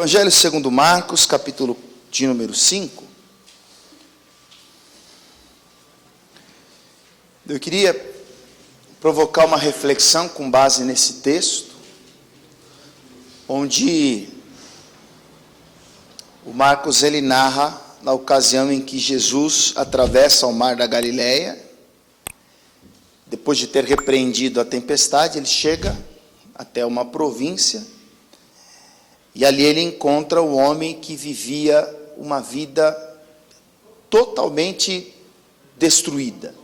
Evangelho segundo Marcos, capítulo de número 5. Eu queria provocar uma reflexão com base nesse texto, onde o Marcos ele narra na ocasião em que Jesus atravessa o mar da Galileia. Depois de ter repreendido a tempestade, ele chega até uma província, e ali ele encontra o homem que vivia uma vida totalmente destruída.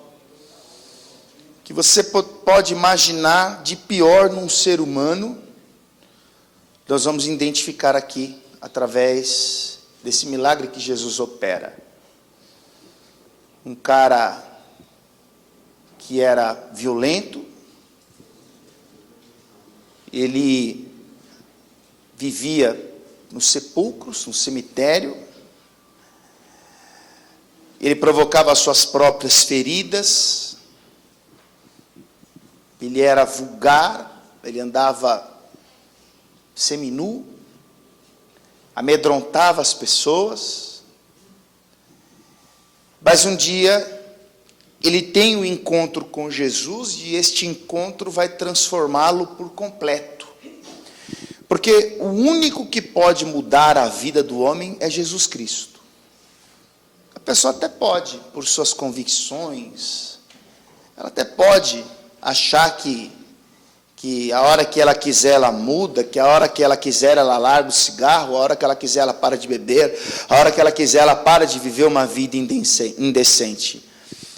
Que você pode imaginar de pior num ser humano, nós vamos identificar aqui, através desse milagre que Jesus opera. Um cara que era violento, ele vivia nos sepulcros, no cemitério, ele provocava as suas próprias feridas, ele era vulgar, ele andava seminu, amedrontava as pessoas, mas um dia ele tem um encontro com Jesus e este encontro vai transformá-lo por completo. Porque o único que pode mudar a vida do homem é Jesus Cristo. A pessoa até pode, por suas convicções, ela até pode achar que a hora que ela quiser ela muda, que a hora que ela quiser ela larga o cigarro, a hora que ela quiser ela para de beber, a hora que ela quiser ela para de viver uma vida indecente.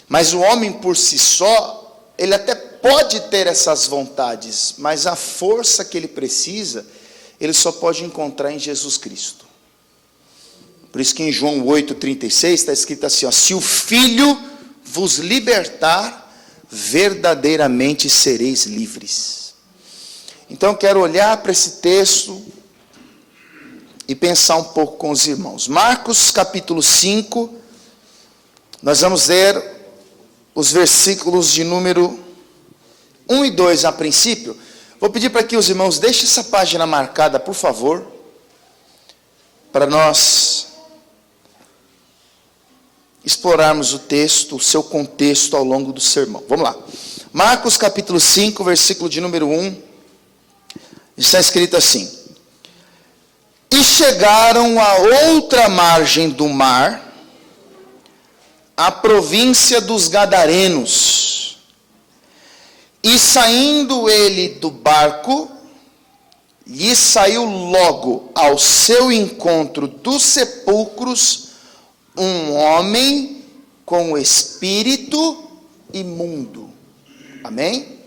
Mas o homem por si só, ele até pode ter essas vontades, mas a força que ele precisa, ele só pode encontrar em Jesus Cristo. Por isso que em João 8,36 está escrito assim, ó, se o Filho vos libertar, verdadeiramente sereis livres. Então eu quero olhar para esse texto e pensar um pouco com os irmãos. Marcos capítulo 5, nós vamos ler os versículos de número 1 e 2 a princípio. Vou pedir para que os irmãos deixem essa página marcada, por favor, para nós explorarmos o texto, o seu contexto ao longo do sermão. Vamos lá. Marcos capítulo 5, versículo de número 1, está escrito assim: e chegaram a outra margem do mar, a província dos Gadarenos. E saindo ele do barco, lhe saiu logo ao seu encontro dos sepulcros um homem com espírito imundo. Amém?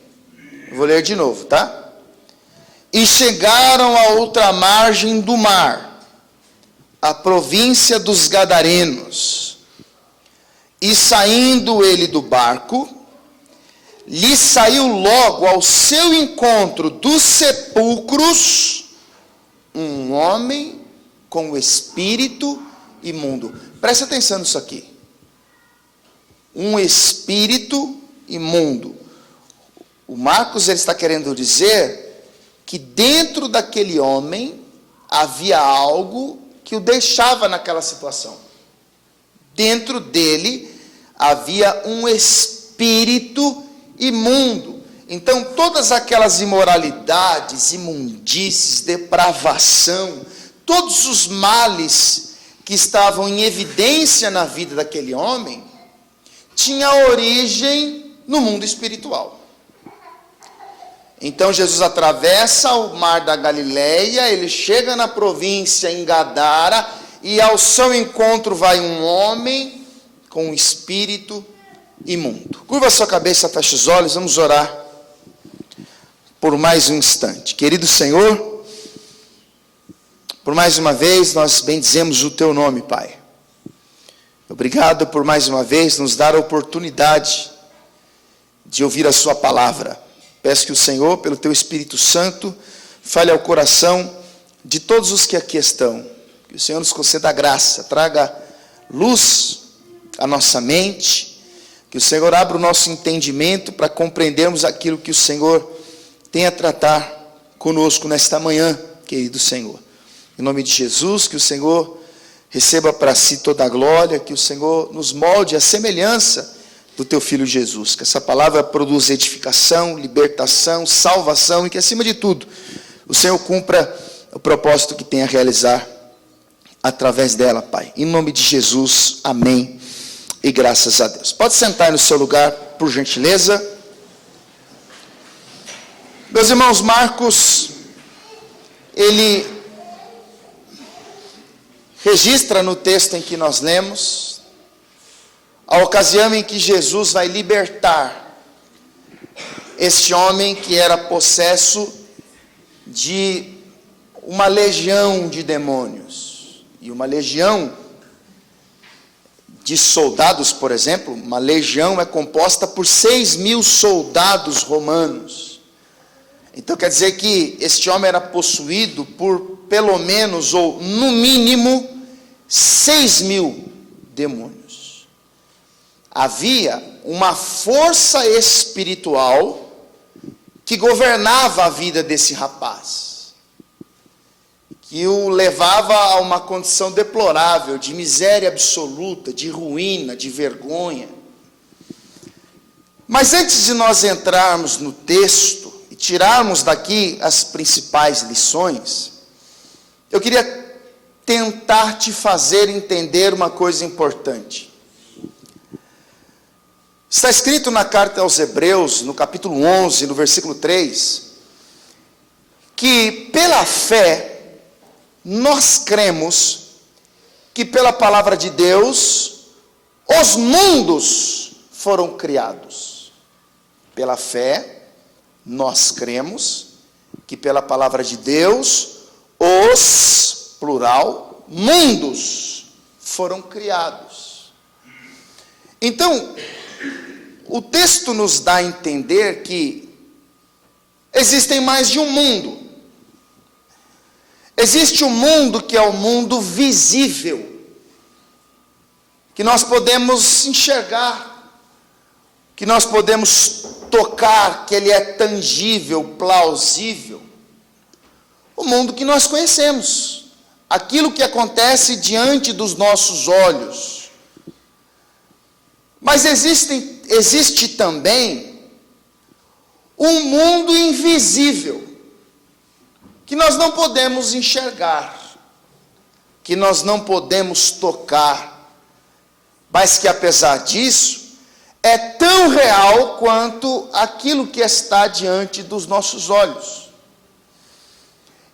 Vou ler de novo, tá? E chegaram a outra margem do mar, a província dos Gadarenos. E saindo ele do barco, lhe saiu logo ao seu encontro dos sepulcros um homem com o espírito imundo. Preste atenção nisso aqui. Um espírito imundo. O Marcos ele está querendo dizer que dentro daquele homem havia algo que o deixava naquela situação. Dentro dele havia um espírito imundo. Então todas aquelas imoralidades, imundícies, depravação, todos os males que estavam em evidência na vida daquele homem, tinha origem no mundo espiritual. Então Jesus atravessa o mar da Galileia, ele chega na província em Gadara, e ao seu encontro vai um homem com um espírito imundo. Curva sua cabeça, feche os olhos, vamos orar por mais um instante. Querido Senhor, por mais uma vez nós bendizemos o teu nome, Pai. Obrigado por mais uma vez nos dar a oportunidade de ouvir a sua palavra. Peço que o Senhor, pelo teu Espírito Santo, fale ao coração de todos os que aqui estão. Que o Senhor nos conceda a graça, traga luz à nossa mente, que o Senhor abra o nosso entendimento para compreendermos aquilo que o Senhor tem a tratar conosco nesta manhã, querido Senhor. Em nome de Jesus, que o Senhor receba para si toda a glória, que o Senhor nos molde a semelhança do teu Filho Jesus. Que essa palavra produza edificação, libertação, salvação e que, acima de tudo, o Senhor cumpra o propósito que tem a realizar através dela, Pai. Em nome de Jesus, amém e graças a Deus. Pode sentar no seu lugar, por gentileza. Meus irmãos, Marcos, ele registra no texto em que nós lemos a ocasião em que Jesus vai libertar este homem que era possesso de uma legião de demônios. E uma legião de soldados, por exemplo, uma legião é composta por 6.000 soldados romanos. Então quer dizer que este homem era possuído por pelo menos, ou no mínimo, 6.000 demônios. Havia uma força espiritual que governava a vida desse rapaz, que o levava a uma condição deplorável, de miséria absoluta, de ruína, de vergonha. Mas antes de nós entrarmos no texto e tirarmos daqui as principais lições, eu queria tentar te fazer entender uma coisa importante. Está escrito na carta aos Hebreus, no capítulo 11, no versículo 3, que pela fé nós cremos que pela palavra de Deus os mundos foram criados. Pela fé nós cremos que pela palavra de Deus os, plural, mundos foram criados. Então, o texto nos dá a entender que existem mais de um mundo. Existe um mundo que é o mundo visível, que nós podemos enxergar, que nós podemos tocar, que ele é tangível, plausível. O mundo que nós conhecemos, aquilo que acontece diante dos nossos olhos. Mas existe também um mundo invisível, que nós não podemos enxergar, que nós não podemos tocar, mas que apesar disso, é tão real quanto aquilo que está diante dos nossos olhos.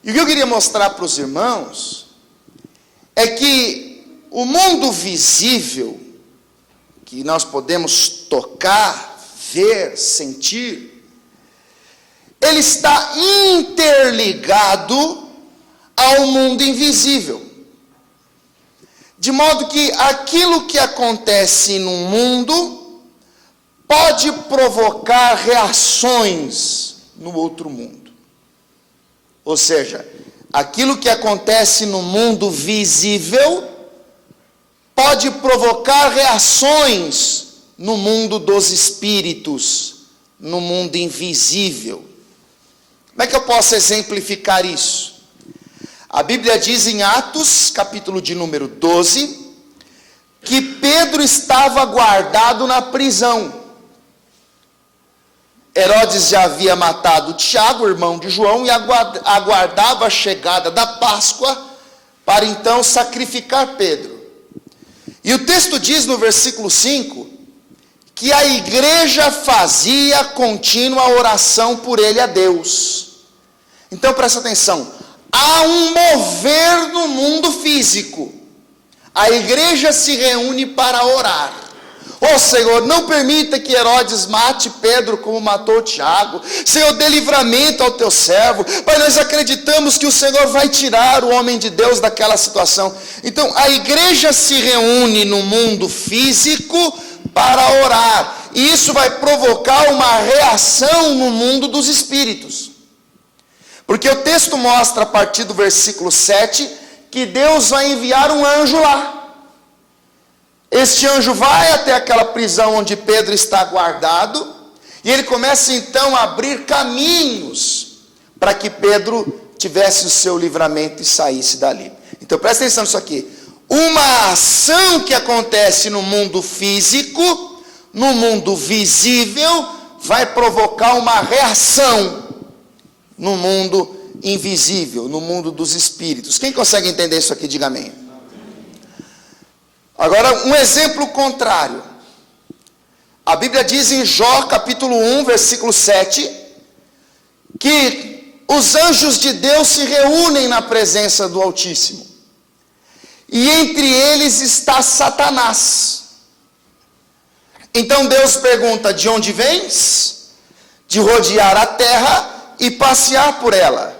E o que eu queria mostrar para os irmãos é que o mundo visível, que nós podemos tocar, ver, sentir, ele está interligado ao mundo invisível. De modo que aquilo que acontece no mundo pode provocar reações no outro mundo. Ou seja, aquilo que acontece no mundo visível pode provocar reações no mundo dos espíritos, no mundo invisível. Como é que eu posso exemplificar isso? A Bíblia diz em Atos, capítulo de número 12, que Pedro estava guardado na prisão. Herodes já havia matado Tiago, irmão de João, e aguardava a chegada da Páscoa para então sacrificar Pedro. E o texto diz no versículo 5, que a igreja fazia contínua oração por ele a Deus. Então presta atenção, há um mover no mundo físico. A igreja se reúne para orar. Ó Senhor, não permita que Herodes mate Pedro como matou Tiago. Senhor, dê livramento ao teu servo. Pai, nós acreditamos que o Senhor vai tirar o homem de Deus daquela situação. Então, a igreja se reúne no mundo físico para orar. E isso vai provocar uma reação no mundo dos espíritos. Porque o texto mostra, a partir do versículo 7, que Deus vai enviar um anjo lá. Este anjo vai até aquela prisão onde Pedro está guardado, e ele começa então a abrir caminhos para que Pedro tivesse o seu livramento e saísse dali. Então presta atenção nisso aqui. Uma ação que acontece no mundo físico, no mundo visível, vai provocar uma reação no mundo invisível, no mundo dos espíritos. Quem consegue entender isso aqui, diga amém. Agora, um exemplo contrário. A Bíblia diz em Jó, capítulo 1, versículo 7, que os anjos de Deus se reúnem na presença do Altíssimo. E entre eles está Satanás. Então Deus pergunta: de onde vens? De rodear a terra e passear por ela.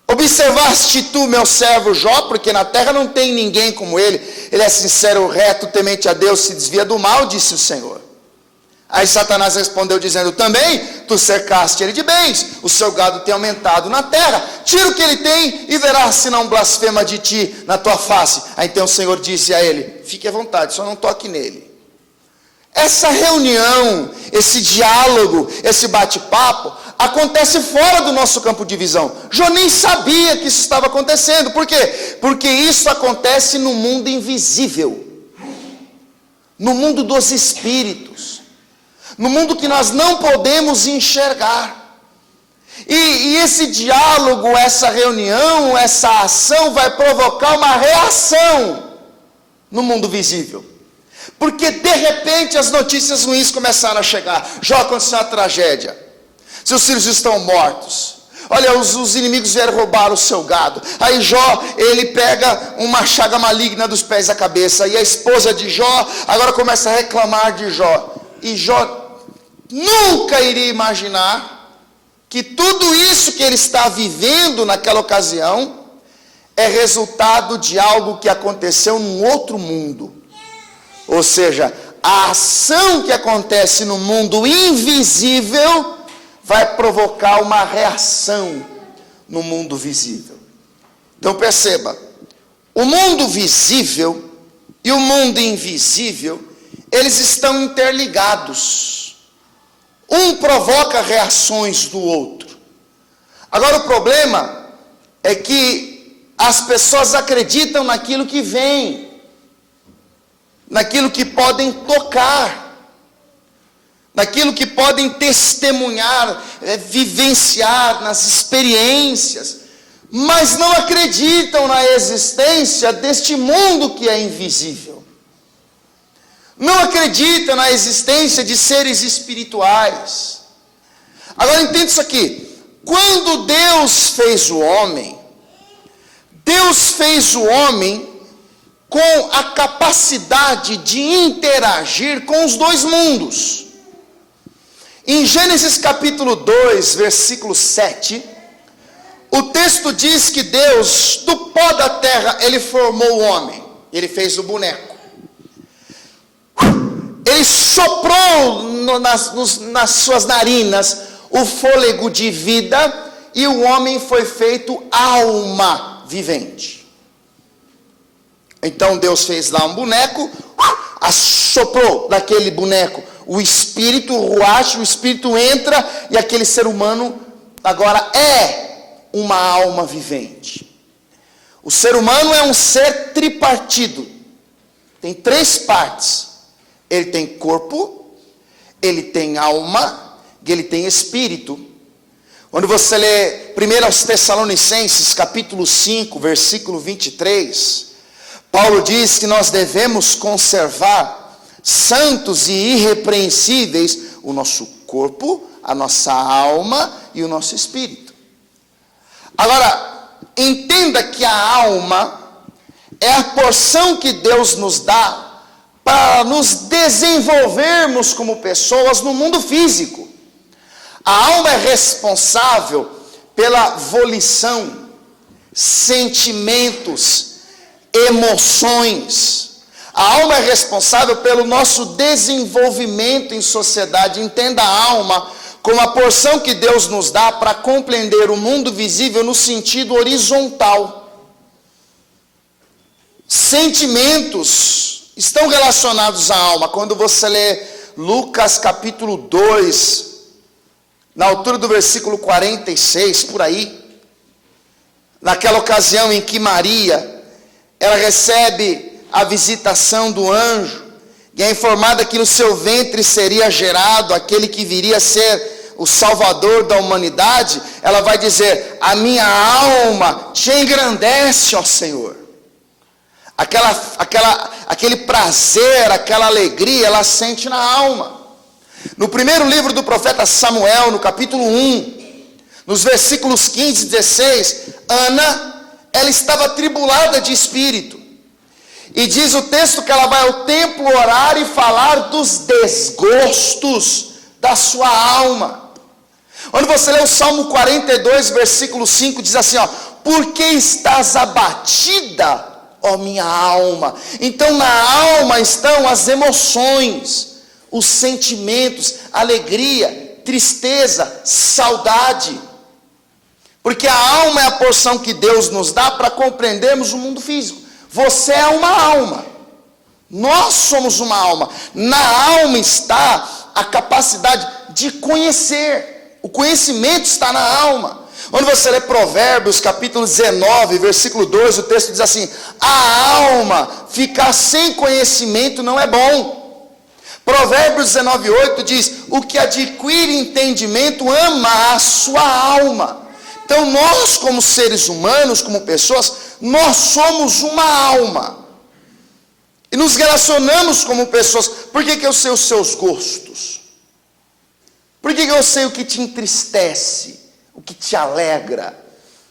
Observaste tu, meu servo Jó, porque na terra não tem ninguém como ele. Ele é sincero, reto, temente a Deus, se desvia do mal, disse o Senhor. Aí Satanás respondeu dizendo: também tu cercaste ele de bens, o seu gado tem aumentado na terra. Tira o que ele tem e verás se não blasfema de ti na tua face. Aí então o Senhor disse a ele: fique à vontade, só não toque nele. Essa reunião, esse diálogo, esse bate-papo, acontece fora do nosso campo de visão. Jó nem sabia que isso estava acontecendo. Por quê? Porque isso acontece no mundo invisível, no mundo dos espíritos, no mundo que nós não podemos enxergar. E esse diálogo, essa reunião, essa ação vai provocar uma reação no mundo visível. Porque de repente as notícias ruins começaram a chegar. Jó, aconteceu uma tragédia. Seus filhos estão mortos. Olha, os inimigos vieram roubar o seu gado. Aí Jó, ele pega uma chaga maligna dos pés à cabeça. E a esposa de Jó agora começa a reclamar de Jó. E Jó nunca iria imaginar que tudo isso que ele está vivendo naquela ocasião é resultado de algo que aconteceu num outro mundo. Ou seja, a ação que acontece no mundo invisível vai provocar uma reação no mundo visível. Então perceba, o mundo visível e o mundo invisível, eles estão interligados. Um provoca reações do outro. Agora o problema é que as pessoas acreditam naquilo que vem, naquilo que podem tocar, naquilo que podem testemunhar, vivenciar nas experiências, mas não acreditam na existência deste mundo que é invisível. Não acreditam na existência de seres espirituais. Agora entenda isso aqui. Quando Deus fez o homem, Deus fez o homem com a capacidade de interagir com os dois mundos. Em Gênesis capítulo 2, versículo 7, o texto diz que Deus, do pó da terra, ele formou o homem. Ele fez o boneco. Ele soprou nas suas narinas o fôlego de vida, e o homem foi feito alma vivente. Então Deus fez lá um boneco, assoprou daquele boneco o espírito, o ruach, o espírito entra, e aquele ser humano agora é uma alma vivente. O ser humano é um ser tripartido. Tem 3 partes. Ele tem corpo, ele tem alma e ele tem espírito. Quando você lê 1 aos Tessalonicenses, capítulo 5, versículo 23, Paulo diz que nós devemos conservar santos e irrepreensíveis o nosso corpo, a nossa alma e o nosso espírito. Agora, entenda que a alma é a porção que Deus nos dá para nos desenvolvermos como pessoas no mundo físico. A alma é responsável pela volição, sentimentos, emoções. A alma é responsável pelo nosso desenvolvimento em sociedade. Entenda a alma como a porção que Deus nos dá para compreender o mundo visível no sentido horizontal. Sentimentos estão relacionados à alma. Quando você lê Lucas capítulo 2, na altura do versículo 46, por aí, naquela ocasião em que Maria, ela recebe a visitação do anjo, e é informada que no seu ventre seria gerado aquele que viria a ser o Salvador da humanidade, ela vai dizer: a minha alma te engrandece, ó Senhor. Aquele prazer, aquela alegria, ela sente na alma. No primeiro livro do profeta Samuel, no capítulo 1, nos versículos 15 e 16, Ana, ela estava atribulada de espírito. E diz o texto que ela vai ao templo orar e falar dos desgostos da sua alma. Quando você lê o Salmo 42, versículo 5, diz assim, ó: por que estás abatida, ó minha alma? Então na alma estão as emoções, os sentimentos, alegria, tristeza, saudade. Porque a alma é a porção que Deus nos dá para compreendermos o mundo físico. Você é uma alma. Nós somos uma alma. Na alma está a capacidade de conhecer. O conhecimento está na alma. Quando você lê Provérbios, capítulo 19, versículo 2, o texto diz assim: a alma ficar sem conhecimento não é bom. Provérbios 19, 8 diz: o que adquire entendimento ama a sua alma. Então nós, como seres humanos, como pessoas, nós somos uma alma. E nos relacionamos como pessoas. Por que eu sei os seus gostos? Por que eu sei o que te entristece, o que te alegra?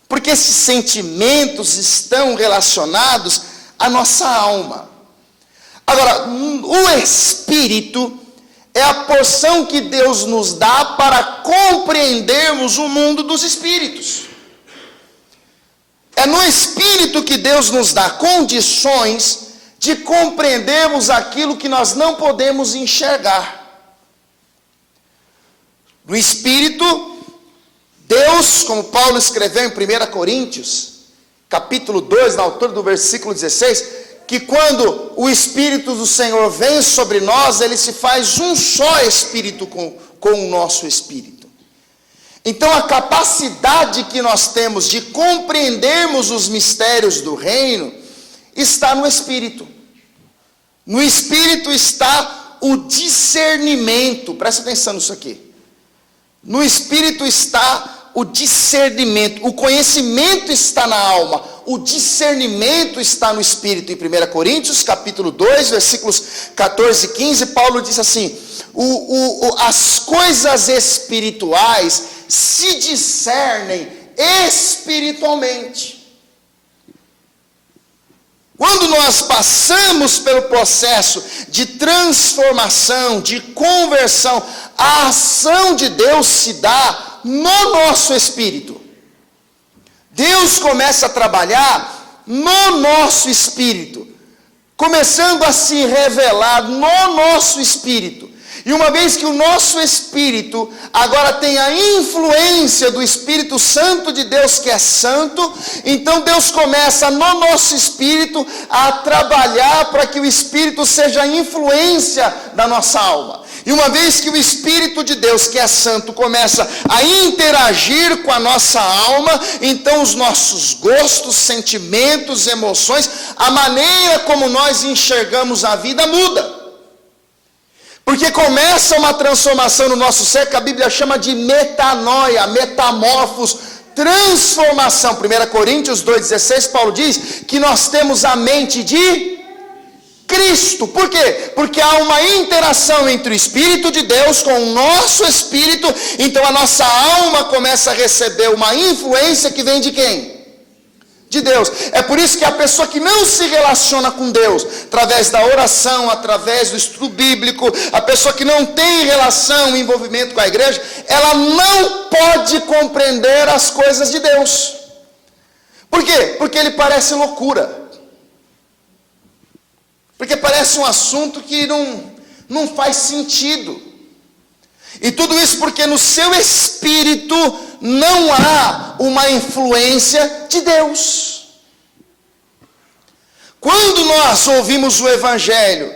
Porque esses sentimentos estão relacionados à nossa alma. Agora, o Espírito é a porção que Deus nos dá para compreendermos o mundo dos espíritos. É no Espírito que Deus nos dá condições de compreendermos aquilo que nós não podemos enxergar. No Espírito, Deus, como Paulo escreveu em 1 Coríntios, capítulo 2, na altura do versículo 16, que quando o Espírito do Senhor vem sobre nós, ele se faz um só Espírito com o nosso Espírito. Então a capacidade que nós temos de compreendermos os mistérios do reino, está no Espírito. No Espírito está o discernimento, presta atenção nisso aqui. No Espírito está o discernimento, o conhecimento está na alma, o discernimento está no Espírito. Em 1 Coríntios, capítulo 2, versículos 14 e 15, Paulo diz assim: as coisas espirituais se discernem espiritualmente. Quando nós passamos pelo processo de transformação, de conversão, a ação de Deus se dá no nosso espírito. Deus começa a trabalhar no nosso espírito, começando a se revelar no nosso espírito. E uma vez que o nosso espírito agora tem a influência do Espírito Santo de Deus, que é santo, então Deus começa no nosso espírito a trabalhar para que o espírito seja a influência da nossa alma. E uma vez que o Espírito de Deus, que é santo, começa a interagir com a nossa alma, então os nossos gostos, sentimentos, emoções, a maneira como nós enxergamos a vida muda. Porque começa uma transformação no nosso ser, que a Bíblia chama de metanoia, metamorfos, transformação. 1 Coríntios 2,16, Paulo diz que nós temos a mente de Cristo. Por quê? Porque há uma interação entre o Espírito de Deus com o nosso espírito, então a nossa alma começa a receber uma influência que vem de quem? De Deus. É por isso que a pessoa que não se relaciona com Deus, através da oração, através do estudo bíblico, a pessoa que não tem relação, envolvimento com a igreja, ela não pode compreender as coisas de Deus. Por quê? Porque ele parece loucura. Porque parece um assunto que não faz sentido. E tudo isso porque no seu espírito não há uma influência de Deus. Quando nós ouvimos o Evangelho,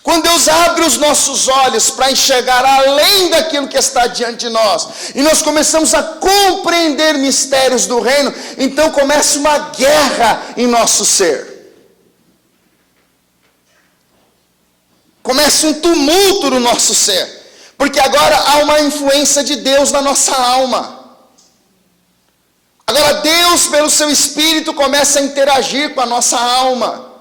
Quando Deus abre os nossos olhos para enxergar além daquilo que está diante de nós, e nós começamos a compreender mistérios do reino, então começa uma guerra em nosso ser. Começa um tumulto no nosso ser, porque agora há uma influência de Deus na nossa alma. Agora Deus, pelo seu Espírito, começa a interagir com a nossa alma.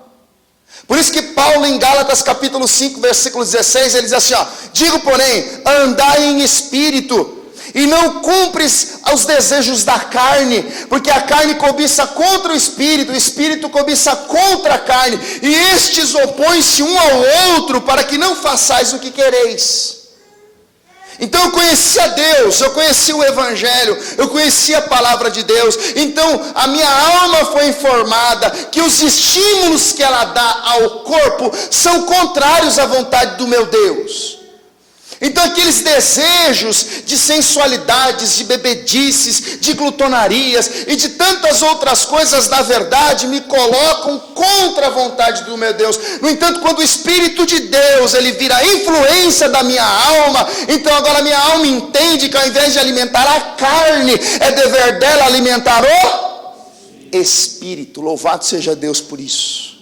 Por isso que Paulo, em Gálatas capítulo 5, versículo 16, ele diz assim, digo, porém, andai em espírito, e não cumpres os desejos da carne, porque a carne cobiça contra o espírito cobiça contra a carne, e estes opõem-se um ao outro, para que não façais o que quereis. Então eu conheci a Deus, eu conheci o Evangelho, eu conheci a palavra de Deus, então a minha alma foi informada que os estímulos que ela dá ao corpo são contrários à vontade do meu Deus. Então aqueles desejos de sensualidades, de bebedices, de glutonarias e de tantas outras coisas, na verdade, me colocam contra a vontade do meu Deus. No entanto, quando o Espírito de Deus, ele vira a influência da minha alma, então agora a minha alma entende que ao invés de alimentar a carne, é dever dela alimentar o Espírito. Louvado seja Deus por isso.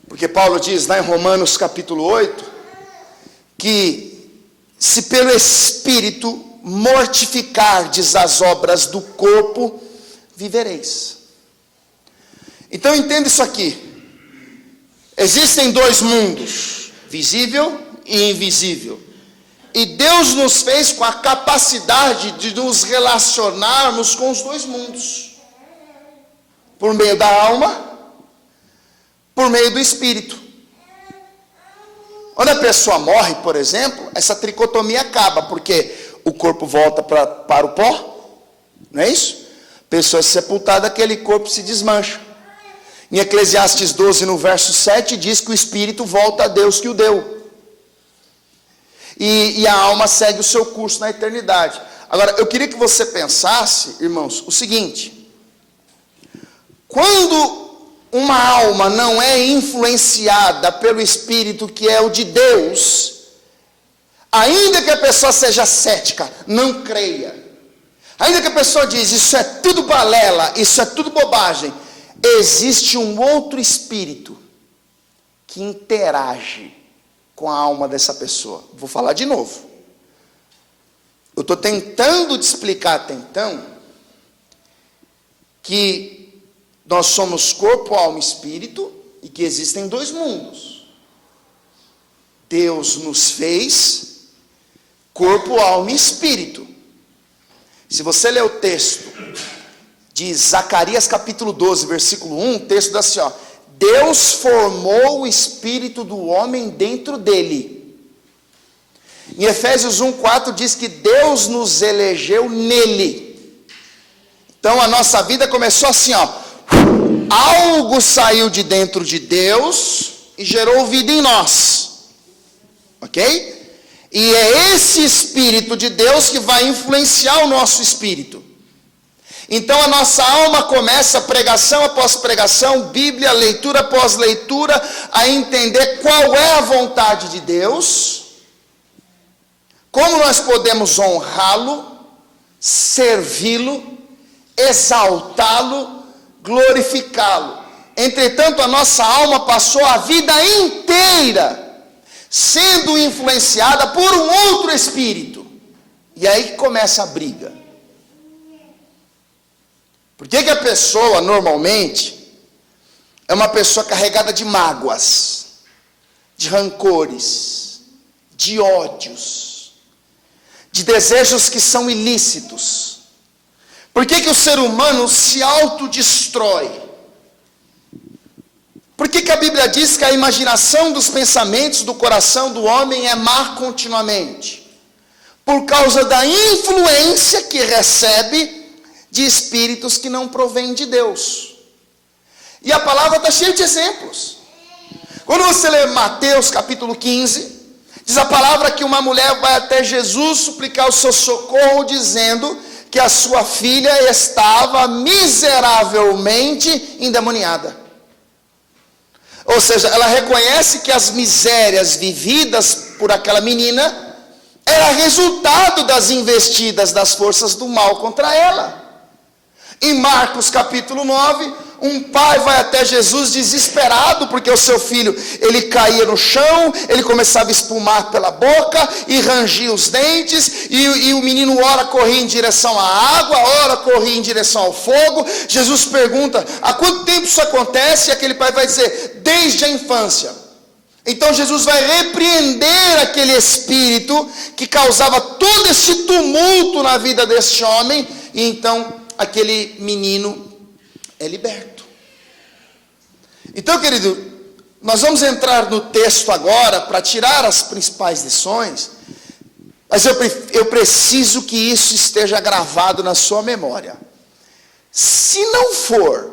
Porque Paulo diz lá em Romanos capítulo 8, que se pelo Espírito mortificardes as obras do corpo, vivereis. Então entenda isso aqui. Existem dois mundos, visível e invisível. E Deus nos fez com a capacidade de nos relacionarmos com os dois mundos. Por meio da alma, por meio do Espírito. Quando a pessoa morre, por exemplo, essa tricotomia acaba, porque o corpo volta para o pó, não é isso? A pessoa é sepultada, aquele corpo se desmancha. Em Eclesiastes 12, no verso 7, diz que o espírito volta a Deus que o deu. E a alma segue o seu curso na eternidade. Agora, eu queria que você pensasse, irmãos, o seguinte: quando uma alma não é influenciada pelo Espírito que é o de Deus, ainda que a pessoa seja cética, não creia, ainda que a pessoa diz, isso é tudo balela, isso é tudo bobagem, existe um outro Espírito que interage com a alma dessa pessoa. Vou falar de novo. Eu estou tentando te explicar até então que nós somos corpo, alma e espírito, e que existem dois mundos. Deus nos fez corpo, alma e espírito. Se você ler o texto de Zacarias capítulo 12, versículo 1, o texto diz assim, Deus formou o espírito do homem dentro dele. Em Efésios 1:4 diz que Deus nos elegeu nele. Então a nossa vida começou assim, algo saiu de dentro de Deus e gerou vida em nós, ok? E é esse Espírito de Deus que vai influenciar o nosso espírito. Então a nossa alma começa, pregação após pregação, Bíblia, leitura após leitura, a entender qual é a vontade de Deus, como nós podemos honrá-lo, servi-lo, exaltá-lo, glorificá-lo. Entretanto, a nossa alma passou a vida inteira sendo influenciada por um outro espírito. E aí começa a briga. Por que a pessoa, normalmente, é uma pessoa carregada de mágoas, de rancores, de ódios, de desejos que são ilícitos? Por que o ser humano se autodestrói? Por que a Bíblia diz que a imaginação dos pensamentos do coração do homem é má continuamente? Por causa da influência que recebe de espíritos que não provêm de Deus. E a palavra está cheia de exemplos. Quando você lê Mateus capítulo 15, diz a palavra que uma mulher vai até Jesus suplicar o seu socorro, dizendo que a sua filha estava miseravelmente endemoniada. Ou seja, ela reconhece que as misérias vividas por aquela menina era resultado das investidas das forças do mal contra ela. Em Marcos capítulo 9, um pai vai até Jesus desesperado, porque o seu filho, ele caía no chão, ele começava a espumar pela boca, e rangia os dentes, e o menino ora corria em direção à água, ora corria em direção ao fogo. Jesus pergunta, há quanto tempo isso acontece? E aquele pai vai dizer, desde a infância. Então Jesus vai repreender aquele espírito que causava todo esse tumulto na vida desse homem, e então aquele menino é liberto. Então, querido, nós vamos entrar no texto agora para tirar as principais lições, mas eu preciso que isso esteja gravado na sua memória. Se não for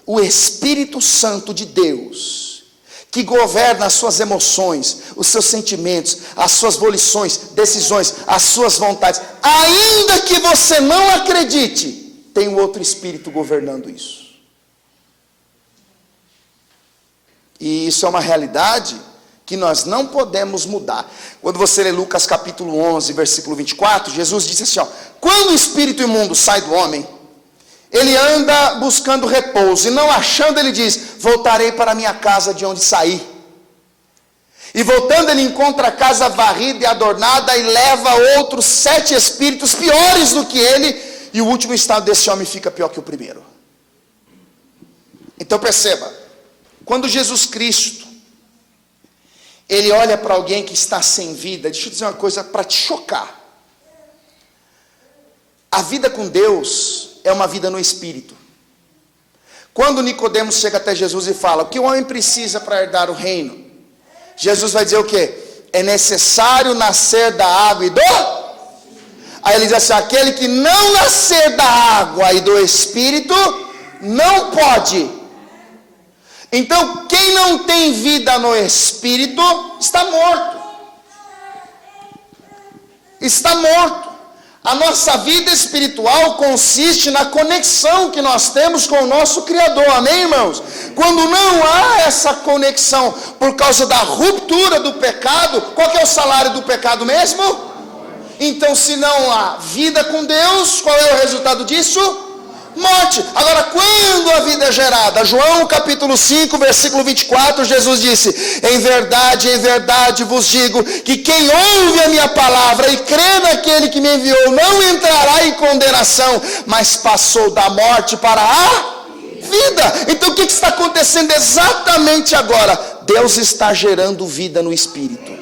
o Espírito Santo de Deus que governa as suas emoções, os seus sentimentos, as suas volições, decisões, as suas vontades, ainda que você não acredite, tem um outro espírito governando isso. E isso é uma realidade que nós não podemos mudar. Quando você lê Lucas capítulo 11, versículo 24, Jesus disse assim, quando o espírito imundo sai do homem, ele anda buscando repouso, e não achando, ele diz, voltarei para a minha casa de onde saí. E voltando, ele encontra a casa varrida e adornada, e leva outros 7 espíritos piores do que ele, e o último estado desse homem fica pior que o primeiro. Então perceba, quando Jesus Cristo, ele olha para alguém que está sem vida, deixa eu dizer uma coisa para te chocar. A vida com Deus é uma vida no Espírito. Quando Nicodemos chega até Jesus e fala, o que o homem precisa para herdar o reino? Jesus vai dizer o quê? É necessário nascer da água e do... Aí ele diz assim, aquele que não nascer da água e do Espírito, não pode. Então, quem não tem vida no Espírito, está morto. Está morto. A nossa vida espiritual consiste na conexão que nós temos com o nosso Criador, amém, irmãos? Quando não há essa conexão, por causa da ruptura do pecado, qual que é o salário do pecado mesmo? Então, se não há vida com Deus, qual é o resultado disso? Morte. Agora, quando a vida é gerada? João capítulo 5, versículo 24, Jesus disse, em verdade vos digo, que quem ouve a minha palavra e crê naquele que me enviou, não entrará em condenação, mas passou da morte para a vida. Então, o que está acontecendo exatamente agora? Deus está gerando vida no Espírito.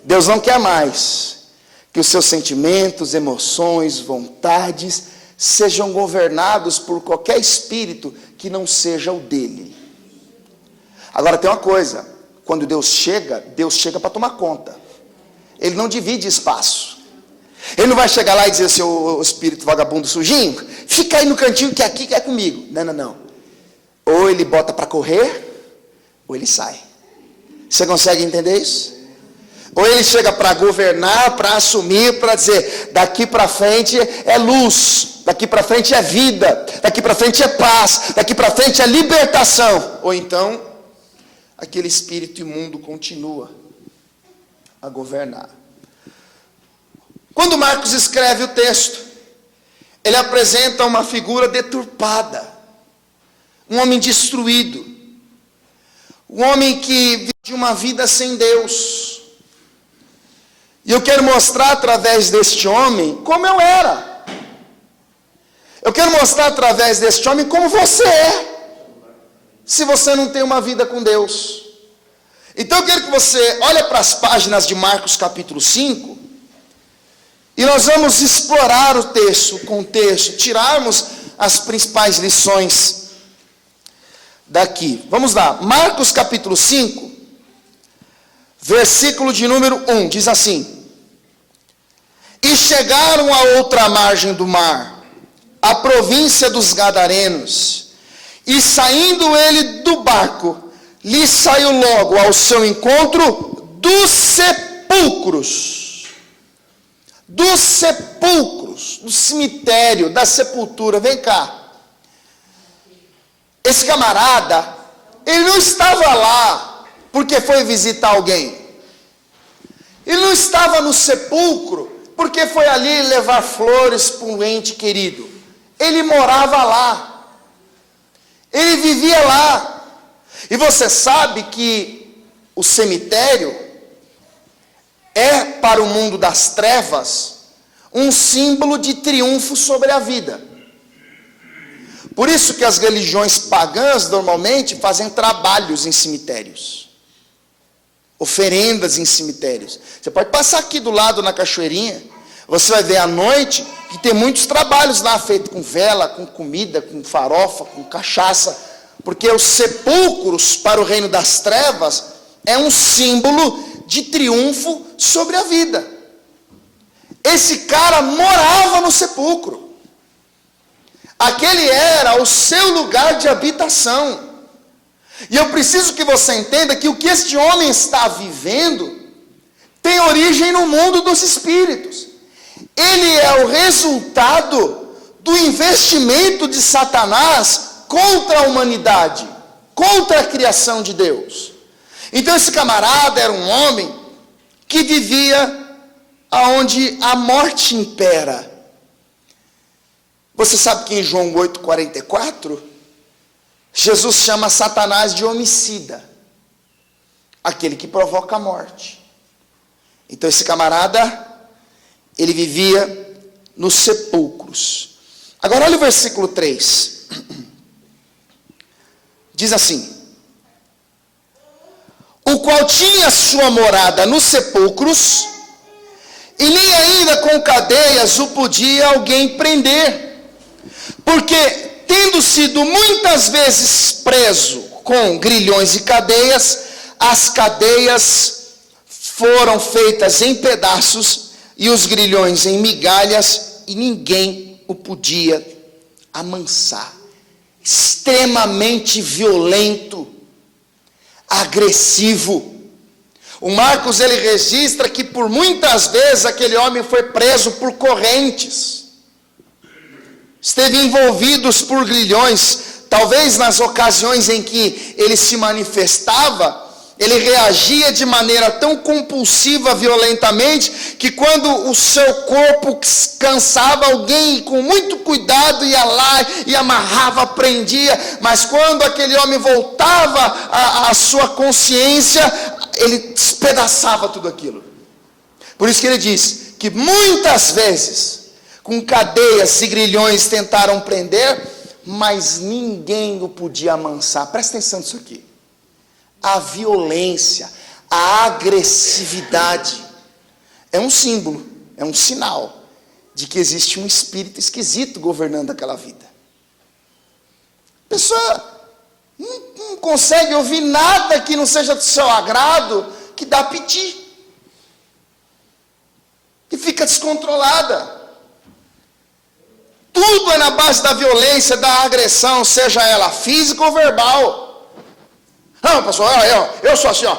Deus não quer mais que os seus sentimentos, emoções, vontades sejam governados por qualquer espírito que não seja o dele. Agora tem uma coisa, quando Deus chega para tomar conta. Ele não divide espaço. Ele não vai chegar lá e dizer assim, o espírito vagabundo sujinho, fica aí no cantinho que aqui é comigo. Não. Ou ele bota para correr, ou ele sai. Você consegue entender isso? Ou ele chega para governar, para assumir, para dizer, daqui para frente é luz, daqui para frente é vida, daqui para frente é paz, daqui para frente é libertação. Ou então, aquele espírito imundo continua a governar. Quando Marcos escreve o texto, ele apresenta uma figura deturpada, um homem destruído, um homem que vive uma vida sem Deus. E eu quero mostrar através deste homem como eu era. Eu quero mostrar através deste homem como você é, se você não tem uma vida com Deus. Então eu quero que você olhe para as páginas de Marcos capítulo 5, e nós vamos explorar o texto, o contexto, tirarmos as principais lições daqui. Vamos lá, Marcos capítulo 5, versículo de número 1, diz assim: e chegaram à outra margem do mar, a província dos Gadarenos, e saindo ele do barco, lhe saiu logo ao seu encontro dos sepulcros, do cemitério, da sepultura. Vem cá, esse camarada ele não estava lá porque foi visitar alguém. Ele não estava no sepulcro porque foi ali levar flores para um ente querido. Ele morava lá. Ele vivia lá. E você sabe que o cemitério é, para o mundo das trevas, um símbolo de triunfo sobre a vida. Por isso que as religiões pagãs normalmente fazem trabalhos em cemitérios, oferendas em cemitérios. Você pode passar aqui do lado na cachoeirinha, você vai ver à noite que tem muitos trabalhos lá feitos com vela, com comida, com farofa, com cachaça, porque os sepulcros para o reino das trevas é um símbolo de triunfo sobre a vida. Esse cara morava no sepulcro. Aquele era o seu lugar de habitação. E eu preciso que você entenda que o que este homem está vivendo tem origem no mundo dos espíritos. Ele é o resultado do investimento de Satanás contra a humanidade, contra a criação de Deus. Então esse camarada era um homem que vivia aonde a morte impera. Você sabe que em João 8,44, Jesus chama Satanás de homicida, aquele que provoca a morte. Então esse camarada, ele vivia nos sepulcros. Agora olha o versículo 3. Diz assim: o qual tinha sua morada nos sepulcros, e nem ainda com cadeias o podia alguém prender, porque, tendo sido muitas vezes preso com grilhões e cadeias, as cadeias foram feitas em pedaços, e os grilhões em migalhas, e ninguém o podia amansar. Extremamente violento, agressivo. O Marcos, ele registra que por muitas vezes aquele homem foi preso por correntes, esteve envolvido por grilhões. Talvez nas ocasiões em que ele se manifestava, ele reagia de maneira tão compulsiva, violentamente, que quando o seu corpo cansava, alguém com muito cuidado ia lá e amarrava, prendia. Mas quando aquele homem voltava à sua consciência, ele despedaçava tudo aquilo. Por isso que ele diz que muitas vezes, com cadeias e grilhões, tentaram prender, mas ninguém o podia amansar. Presta atenção nisso aqui. A violência, a agressividade é um símbolo, é um sinal de que existe um espírito esquisito governando aquela vida. A pessoa não consegue ouvir nada que não seja do seu agrado, que dá piti, e fica descontrolada. Tudo é na base da violência, da agressão, seja ela física ou verbal. Não, pastor, eu sou assim, ó,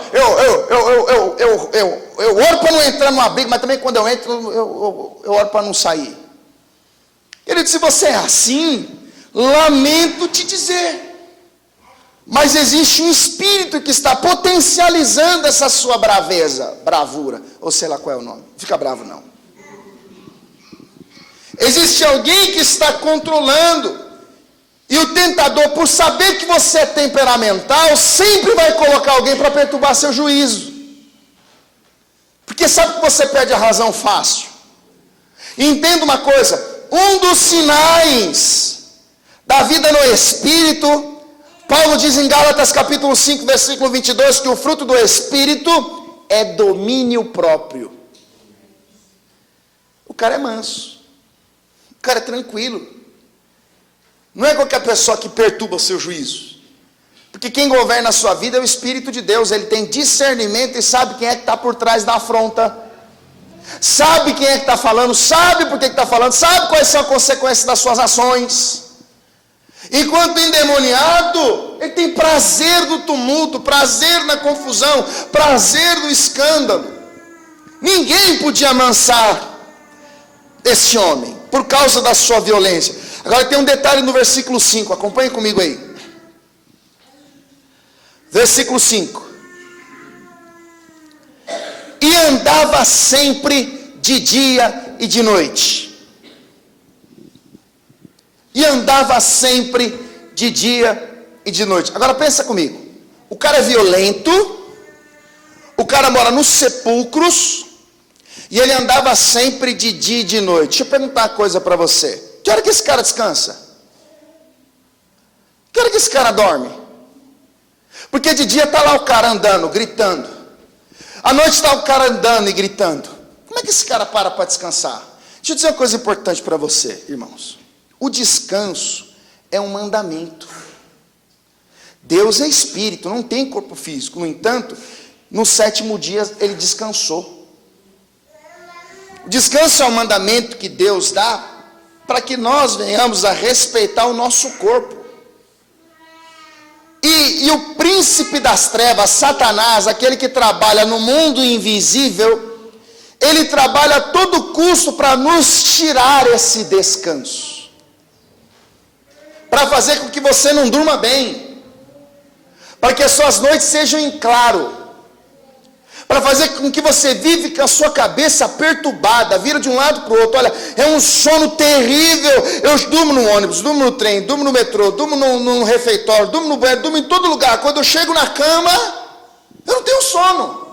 eu oro para não entrar numa briga, mas também quando eu entro, eu oro para não sair. Ele disse: se você é assim, lamento te dizer, mas existe um espírito que está potencializando essa sua bravura, ou sei lá qual é o nome, não fica bravo não. Existe alguém que está controlando. E o tentador, por saber que você é temperamental, sempre vai colocar alguém para perturbar seu juízo. Porque sabe que você perde a razão fácil. E entenda uma coisa: um dos sinais da vida no Espírito, Paulo diz em Gálatas capítulo 5, versículo 22, que o fruto do Espírito é domínio próprio. O cara é manso, o cara é tranquilo. Não é qualquer pessoa que perturba o seu juízo. Porque quem governa a sua vida é o Espírito de Deus. Ele tem discernimento e sabe quem é que está por trás da afronta. Sabe quem é que está falando, sabe por que está falando, sabe quais são as consequências das suas ações. Enquanto endemoniado, ele tem prazer do tumulto, prazer na confusão, prazer do escândalo. Ninguém podia amansar esse homem por causa da sua violência. Agora tem um detalhe no versículo 5, acompanhe comigo aí. Versículo 5. E andava sempre de dia e de noite. E andava sempre de dia e de noite. Agora pensa comigo. O cara é violento. O cara mora nos sepulcros. E ele andava sempre de dia e de noite. Deixa eu perguntar uma coisa para você. Que hora que esse cara descansa? Que hora que esse cara dorme? Porque de dia está lá o cara andando, gritando. À noite está o cara andando e gritando. Como é que esse cara para descansar? Deixa eu dizer uma coisa importante para você, irmãos. O descanso é um mandamento. Deus é espírito, não tem corpo físico. No entanto, no 7º dia ele descansou. O descanso é um mandamento que Deus dá para que nós venhamos a respeitar o nosso corpo. E o príncipe das trevas, Satanás, aquele que trabalha no mundo invisível, ele trabalha a todo custo para nos tirar esse descanso, para fazer com que você não durma bem, para que as suas noites sejam em claro, para fazer com que você vive com a sua cabeça perturbada, vira de um lado para o outro. Olha, é um sono terrível. Eu durmo no ônibus, durmo no trem, durmo no metrô, durmo no refeitório, durmo no banheiro, durmo em todo lugar. Quando eu chego na cama, eu não tenho sono.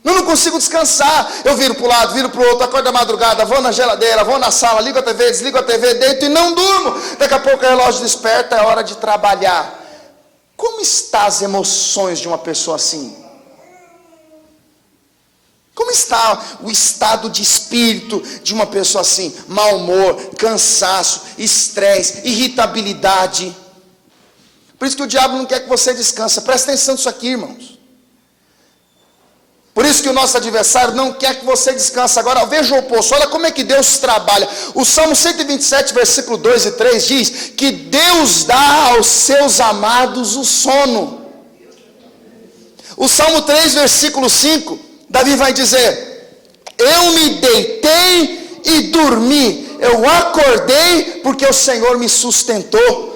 Eu não consigo descansar. Eu viro para um lado, viro para o outro, acordo da madrugada, vou na geladeira, vou na sala, ligo a TV, desligo a TV, deito e não durmo. Daqui a pouco o relógio desperta, é hora de trabalhar. Como estão as emoções de uma pessoa assim? Como está o estado de espírito de uma pessoa assim? Mau humor, cansaço, estresse, irritabilidade. Por isso que o diabo não quer que você descanse. Presta atenção nisso aqui, irmãos. Por isso que o nosso adversário não quer que você descanse. Agora veja o oposto, olha como é que Deus trabalha. O Salmo 127, versículo 2 e 3 diz que Deus dá aos seus amados o sono. O Salmo 3, versículo 5, Davi vai dizer: eu me deitei e dormi, eu acordei porque o Senhor me sustentou.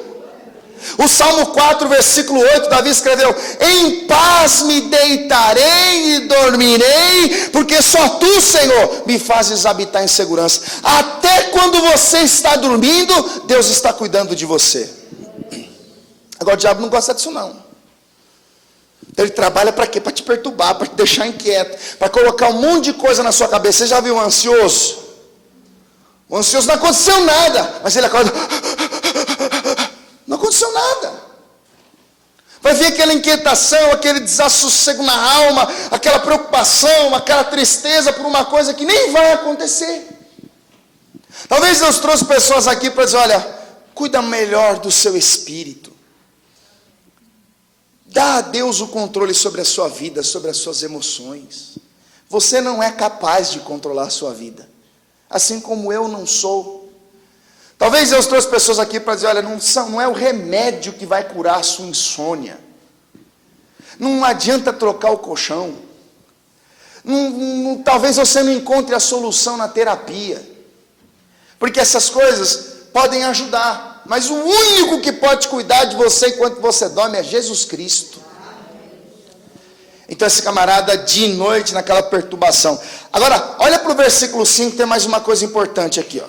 O Salmo 4, versículo 8, Davi escreveu: em paz me deitarei e dormirei, porque só tu, Senhor, me fazes habitar em segurança. Até quando você está dormindo, Deus está cuidando de você. Agora o diabo não gosta disso não. Ele trabalha para quê? Para te perturbar, para te deixar inquieto, para colocar um monte de coisa na sua cabeça. Você já viu um ansioso? O ansioso não aconteceu nada, mas ele acorda, não aconteceu nada. Vai vir aquela inquietação, aquele desassossego na alma, aquela preocupação, aquela tristeza por uma coisa que nem vai acontecer. Talvez Deus trouxe pessoas aqui para dizer: olha, cuida melhor do seu espírito. Dá a Deus o controle sobre a sua vida, sobre as suas emoções. Você não é capaz de controlar a sua vida, assim como eu não sou. Talvez Deus trouxe pessoas aqui para dizer: olha, não é o remédio que vai curar a sua insônia. Não adianta trocar o colchão. Talvez você não encontre a solução na terapia, porque essas coisas podem ajudar. Mas o único que pode cuidar de você enquanto você dorme é Jesus Cristo. Então esse camarada de noite naquela perturbação. Agora, olha para o versículo 5, tem mais uma coisa importante aqui.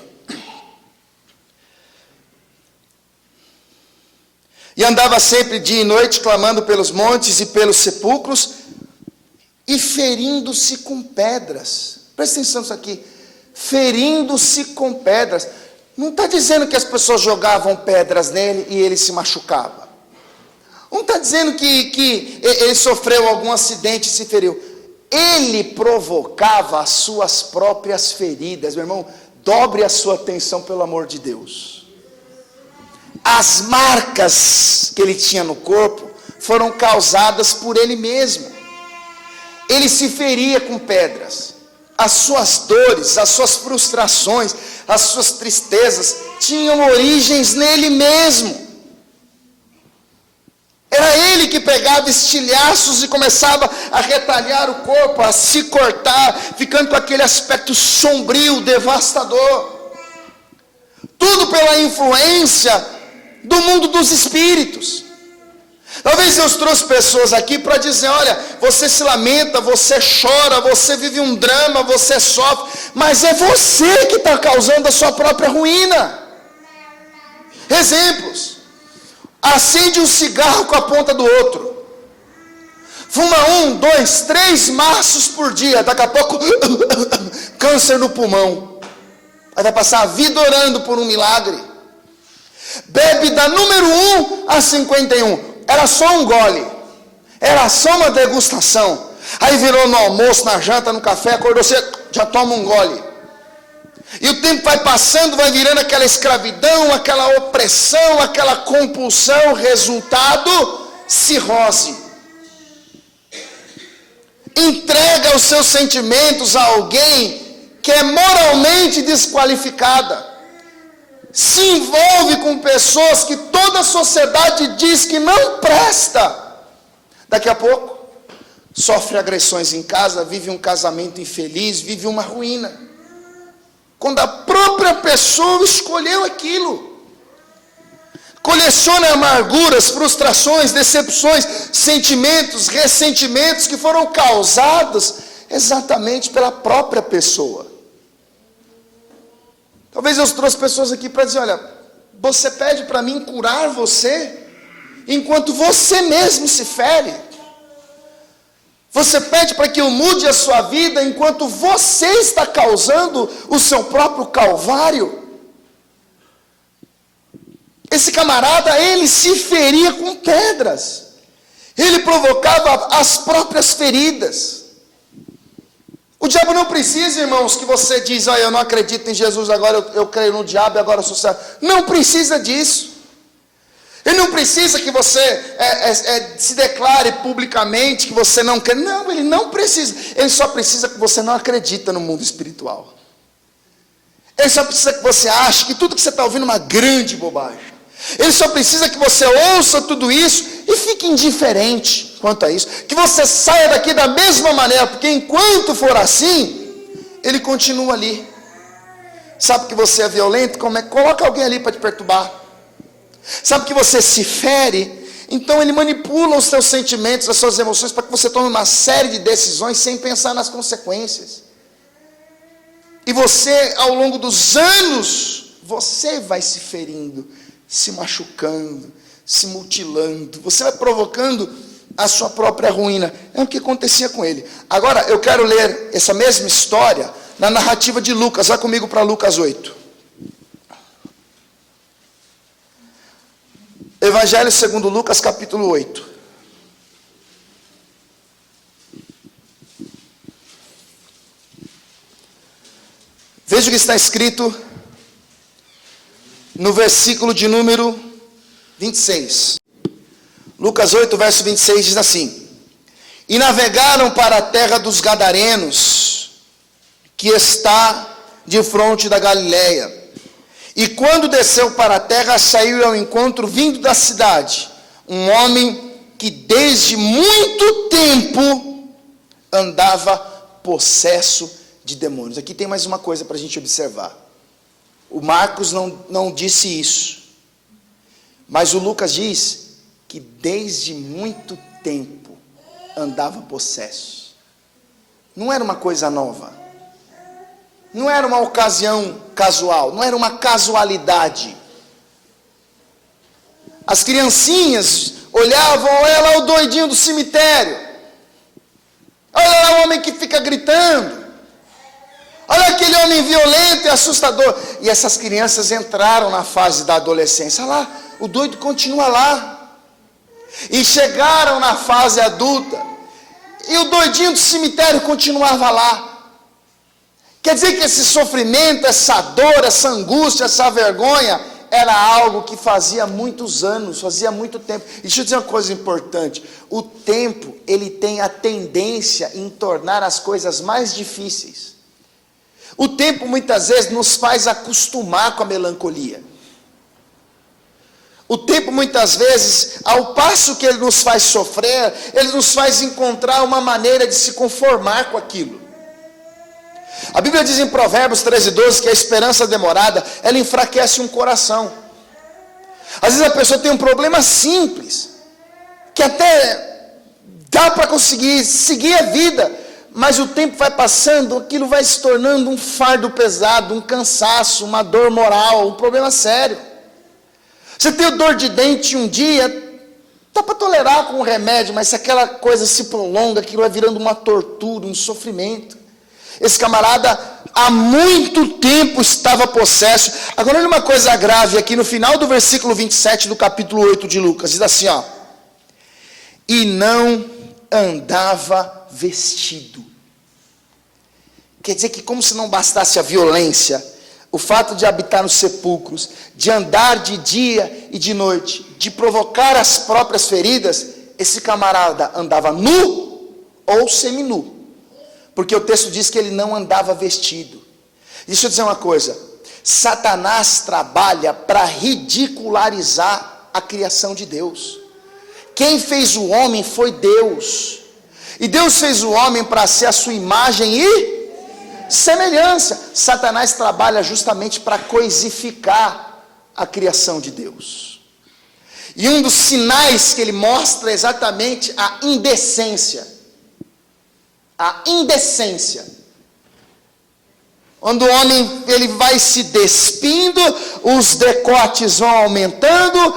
E andava sempre dia e noite, clamando pelos montes e pelos sepulcros, e ferindo-se com pedras. Presta atenção nisso aqui. Ferindo-se com pedras. Não está dizendo que as pessoas jogavam pedras nele e ele se machucava. Não está dizendo que ele sofreu algum acidente e se feriu. Ele provocava as suas próprias feridas. Meu irmão, dobre a sua atenção, pelo amor de Deus. As marcas que ele tinha no corpo foram causadas por ele mesmo. Ele se feria com pedras. As suas dores, as suas frustrações, as suas tristezas tinham origens nele mesmo. Era ele que pegava estilhaços e começava a retalhar o corpo, a se cortar, ficando com aquele aspecto sombrio, devastador. Tudo pela influência do mundo dos espíritos. Talvez Deus trouxe pessoas aqui para dizer, olha, você se lamenta, você chora, você vive um drama, você sofre, mas é você que está causando a sua própria ruína. Exemplos: acende um cigarro com a ponta do outro, fuma 1, 2, 3 maços por dia, daqui a pouco câncer no pulmão, aí vai passar a vida orando por um milagre. Bebe da número 1 a 51, era só um gole, era só uma degustação, aí virou no almoço, na janta, no café, acordou cedo, já toma um gole. E o tempo vai passando, vai virando aquela escravidão, aquela opressão, aquela compulsão, resultado, cirrose. Entrega os seus sentimentos a alguém que é moralmente desqualificada. Se envolve com pessoas que toda a sociedade diz que não presta. Daqui a pouco, sofre agressões em casa, vive um casamento infeliz, vive uma ruína. Quando a própria pessoa escolheu aquilo. Coleciona amarguras, frustrações, decepções, sentimentos, ressentimentos que foram causados exatamente pela própria pessoa. Talvez eu trouxe pessoas aqui para dizer, olha, você pede para mim curar você, enquanto você mesmo se fere. Você pede para que eu mude a sua vida, enquanto você está causando o seu próprio calvário. Esse camarada, ele se feria com pedras. Ele provocava as próprias feridas. O diabo não precisa, irmãos, que você diz, olha, eu não acredito em Jesus, agora eu creio no diabo e agora eu sou salvo. Não precisa disso. Ele não precisa que você se declare publicamente que você não quer. Não, ele não precisa. Ele só precisa que você não acredita no mundo espiritual. Ele só precisa que você ache que tudo que você está ouvindo é uma grande bobagem. Ele só precisa que você ouça tudo isso e fique indiferente quanto a isso. Que você saia daqui da mesma maneira, porque enquanto for assim, ele continua ali. Sabe que você é violento? Coloca alguém ali para te perturbar. Sabe que você se fere? Então ele manipula os seus sentimentos, as suas emoções, para que você tome uma série de decisões sem pensar nas consequências. E você, ao longo dos anos, você vai se ferindo, se machucando, se mutilando. Você vai provocando a sua própria ruína. É o que acontecia com ele. Agora eu quero ler essa mesma história na narrativa de Lucas. Vai comigo para Lucas 8. Evangelho segundo Lucas, capítulo 8. Veja o que está escrito no versículo de número 26. Lucas 8, verso 26 diz assim: E navegaram para a terra dos Gadarenos, que está de fronte da Galileia. E quando desceu para a terra, saiu ao encontro, vindo da cidade, um homem que desde muito tempo andava possesso de demônios. Aqui tem mais uma coisa para a gente observar. O Marcos não disse isso, mas o Lucas diz que desde muito tempo andava possesso. Não era uma coisa nova. Não era uma ocasião casual, não era uma casualidade. As criancinhas olhavam, olha lá o doidinho do cemitério, olha lá o homem que fica gritando, olha aquele homem violento e assustador. E essas crianças entraram na fase da adolescência, olha lá, o doido continua lá. E chegaram na fase adulta, e o doidinho do cemitério continuava lá. Quer dizer que esse sofrimento, essa dor, essa angústia, essa vergonha, era algo que fazia muitos anos, fazia muito tempo. E deixa eu dizer uma coisa importante. O tempo, ele tem a tendência em tornar as coisas mais difíceis. O tempo, muitas vezes, nos faz acostumar com a melancolia. O tempo, muitas vezes, ao passo que ele nos faz sofrer, ele nos faz encontrar uma maneira de se conformar com aquilo. A Bíblia diz em Provérbios 13:12 que a esperança demorada, ela enfraquece um coração. Às vezes a pessoa tem um problema simples, que até dá para conseguir seguir a vida, mas o tempo vai passando, aquilo vai se tornando um fardo pesado, um cansaço, uma dor moral, um problema sério. Você tem dor de dente um dia, dá para tolerar com o remédio, mas se aquela coisa se prolonga, aquilo vai virando uma tortura, um sofrimento. Esse camarada há muito tempo estava possesso. Agora olha uma coisa grave aqui no final do versículo 27 do capítulo 8 de Lucas, diz assim, ó: e não andava vestido. Quer dizer que, como se não bastasse a violência, o fato de habitar nos sepulcros, de andar de dia e de noite, de provocar as próprias feridas, esse camarada andava nu ou seminu, porque o texto diz que ele não andava vestido. Deixa eu dizer uma coisa: Satanás trabalha para ridicularizar a criação de Deus. Quem fez o homem foi Deus, e Deus fez o homem para ser a sua imagem e semelhança. Satanás trabalha justamente para coisificar a criação de Deus, e um dos sinais que ele mostra é exatamente a indecência. A indecência, quando o homem ele vai se despindo, os decotes vão aumentando,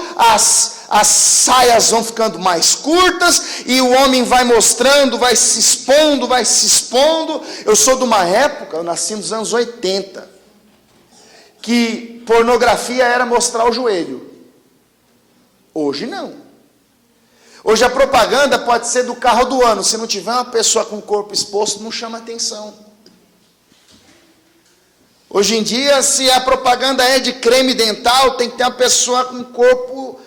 as saias vão ficando mais curtas, e o homem vai mostrando, vai se expondo. Eu sou de uma época, eu nasci nos anos 80, que pornografia era mostrar o joelho. Hoje não. Hoje a propaganda pode ser do carro do ano. Se não tiver uma pessoa com o corpo exposto, não chama atenção. Hoje em dia, se a propaganda é de creme dental, tem que ter uma pessoa com o corpo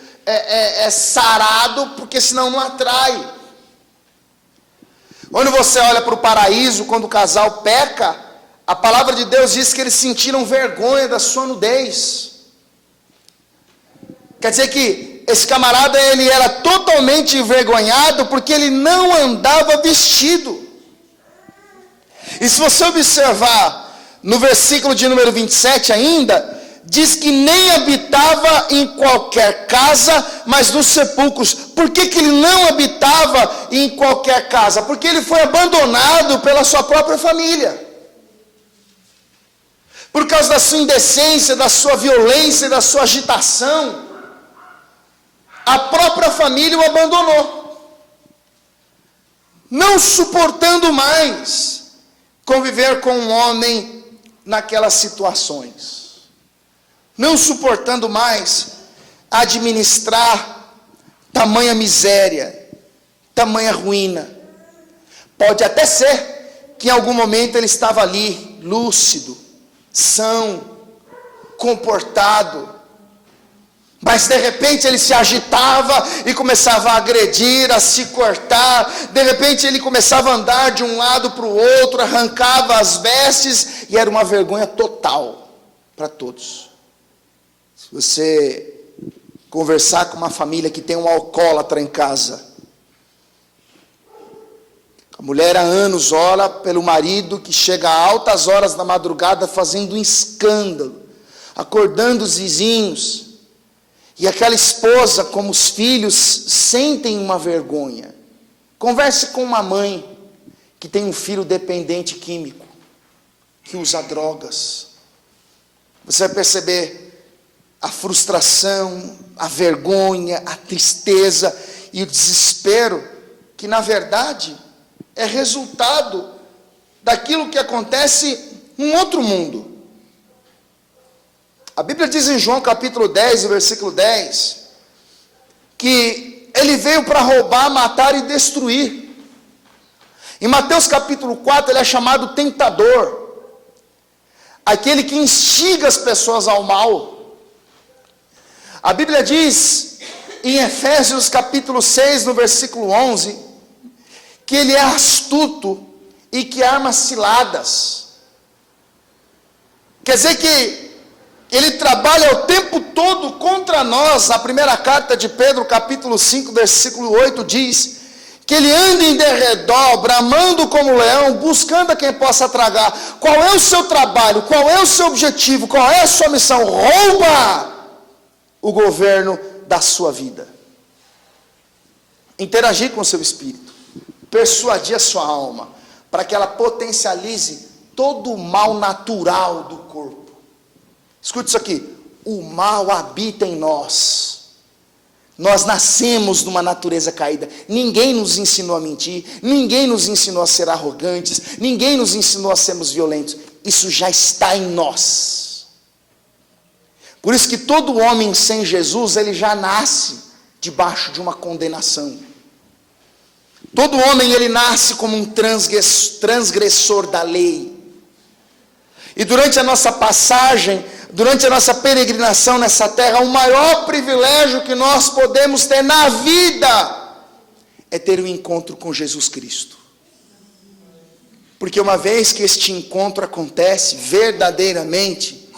sarado, porque senão não atrai. Quando você olha para o paraíso, quando o casal peca, a palavra de Deus diz que eles sentiram vergonha da sua nudez. Quer dizer que esse camarada, ele era totalmente envergonhado, porque ele não andava vestido. E se você observar, no versículo de número 27 ainda, diz que nem habitava em qualquer casa, mas nos sepulcros. Por que ele não habitava em qualquer casa? Porque ele foi abandonado pela sua própria família. Por causa da sua indecência, da sua violência, da sua agitação, a própria família o abandonou, não suportando mais conviver com um homem naquelas situações, não suportando mais administrar tamanha miséria, tamanha ruína. Pode até ser que em algum momento ele estava ali, lúcido, são, comportado, mas de repente ele se agitava e começava a agredir, a se cortar. De repente ele começava a andar de um lado para o outro, arrancava as vestes, e era uma vergonha total para todos. Se você conversar com uma família que tem um alcoólatra em casa, a mulher há anos ora pelo marido que chega a altas horas da madrugada fazendo um escândalo, acordando os vizinhos. E aquela esposa, como os filhos, sentem uma vergonha. Converse com uma mãe que tem um filho dependente químico, que usa drogas. Você vai perceber a frustração, a vergonha, a tristeza e o desespero, que na verdade é resultado daquilo que acontece num outro mundo. A Bíblia diz em João capítulo 10, versículo 10, que ele veio para roubar, matar e destruir. Em Mateus capítulo 4, ele é chamado tentador, aquele que instiga as pessoas ao mal. A Bíblia diz em Efésios capítulo 6, no versículo 11, que ele é astuto e que arma ciladas. Quer dizer que ele trabalha o tempo todo contra nós. A primeira carta de Pedro, capítulo 5, versículo 8, diz que ele anda em derredor, bramando como leão, buscando a quem possa tragar. Qual é o seu trabalho? Qual é o seu objetivo? Qual é a sua missão? Rouba o governo da sua vida. interagir com o seu espírito, persuadir a sua alma, para que ela potencialize todo o mal natural do corpo. Escute isso aqui: o mal habita em nós. Nós nascemos numa natureza caída. Ninguém nos ensinou a mentir, ninguém nos ensinou a ser arrogantes, ninguém nos ensinou a sermos violentos. Isso já está em nós. Por isso que todo homem sem Jesus, ele já nasce debaixo de uma condenação. Todo homem, ele nasce como um transgressor da lei. E durante a nossa passagem, durante a nossa peregrinação nessa terra, o maior privilégio que nós podemos ter na vida é ter um encontro com Jesus Cristo. Porque uma vez que este encontro acontece verdadeiramente,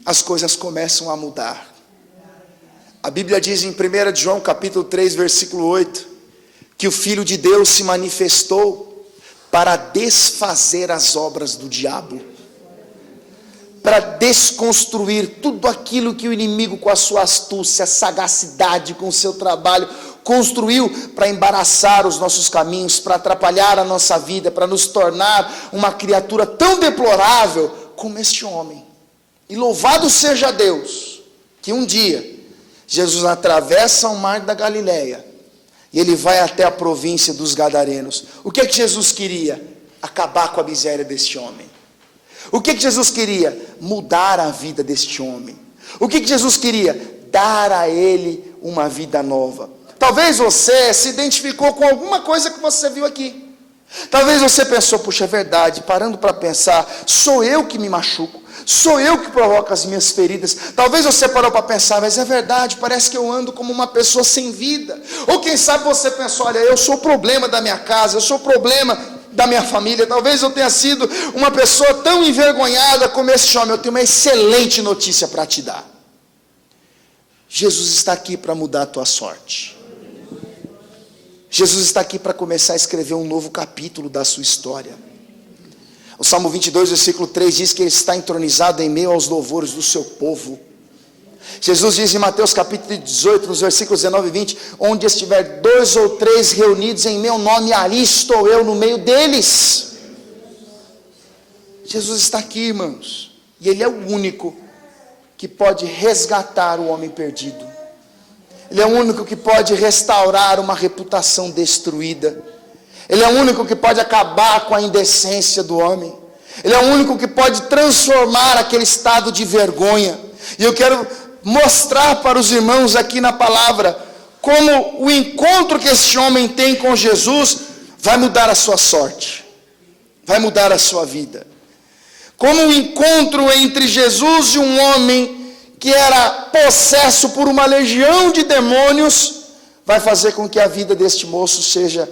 as coisas começam a mudar. A Bíblia diz em 1 João capítulo 3, versículo 8, que o Filho de Deus se manifestou para desfazer as obras do diabo, para desconstruir tudo aquilo que o inimigo, com a sua astúcia, sagacidade, com o seu trabalho, construiu para embaraçar os nossos caminhos, para atrapalhar a nossa vida, para nos tornar uma criatura tão deplorável como este homem. E louvado seja Deus, que um dia Jesus atravessa o mar da Galileia e ele vai até a província dos Gadarenos. O que é que Jesus queria? Acabar com a miséria deste homem. O que Jesus queria? Mudar a vida deste homem. O que Jesus queria? Dar a ele uma vida nova. Talvez você se identificou com alguma coisa que você viu aqui. Talvez você pensou: puxa, é verdade, parando para pensar, sou eu que me machuco, sou eu que provoco as minhas feridas. Talvez você parou para pensar: mas é verdade, parece que eu ando como uma pessoa sem vida. Ou quem sabe você pensou: olha, eu sou o problema da minha casa, eu sou o problema da minha família. Talvez eu tenha sido uma pessoa tão envergonhada como esse homem. Eu tenho uma excelente notícia para te dar. Jesus está aqui para mudar a tua sorte. Jesus está aqui para começar a escrever um novo capítulo da sua história. O Salmo 22, versículo 3 diz que ele está entronizado em meio aos louvores do seu povo. Jesus diz em Mateus capítulo 18, nos versículos 19 e 20, onde estiver 2 ou 3 reunidos em meu nome, ali estou eu no meio deles. Jesus está aqui, irmãos, e ele é o único que pode resgatar o homem perdido. Ele é o único que pode restaurar uma reputação destruída. Ele é o único que pode acabar com a indecência do homem. Ele é o único que pode transformar aquele estado de vergonha. E eu quero mostrar para os irmãos aqui na palavra como o encontro que esse homem tem com Jesus vai mudar a sua sorte, vai mudar a sua vida. Como o encontro entre Jesus e um homem que era possesso por uma legião de demônios vai fazer com que a vida deste moço seja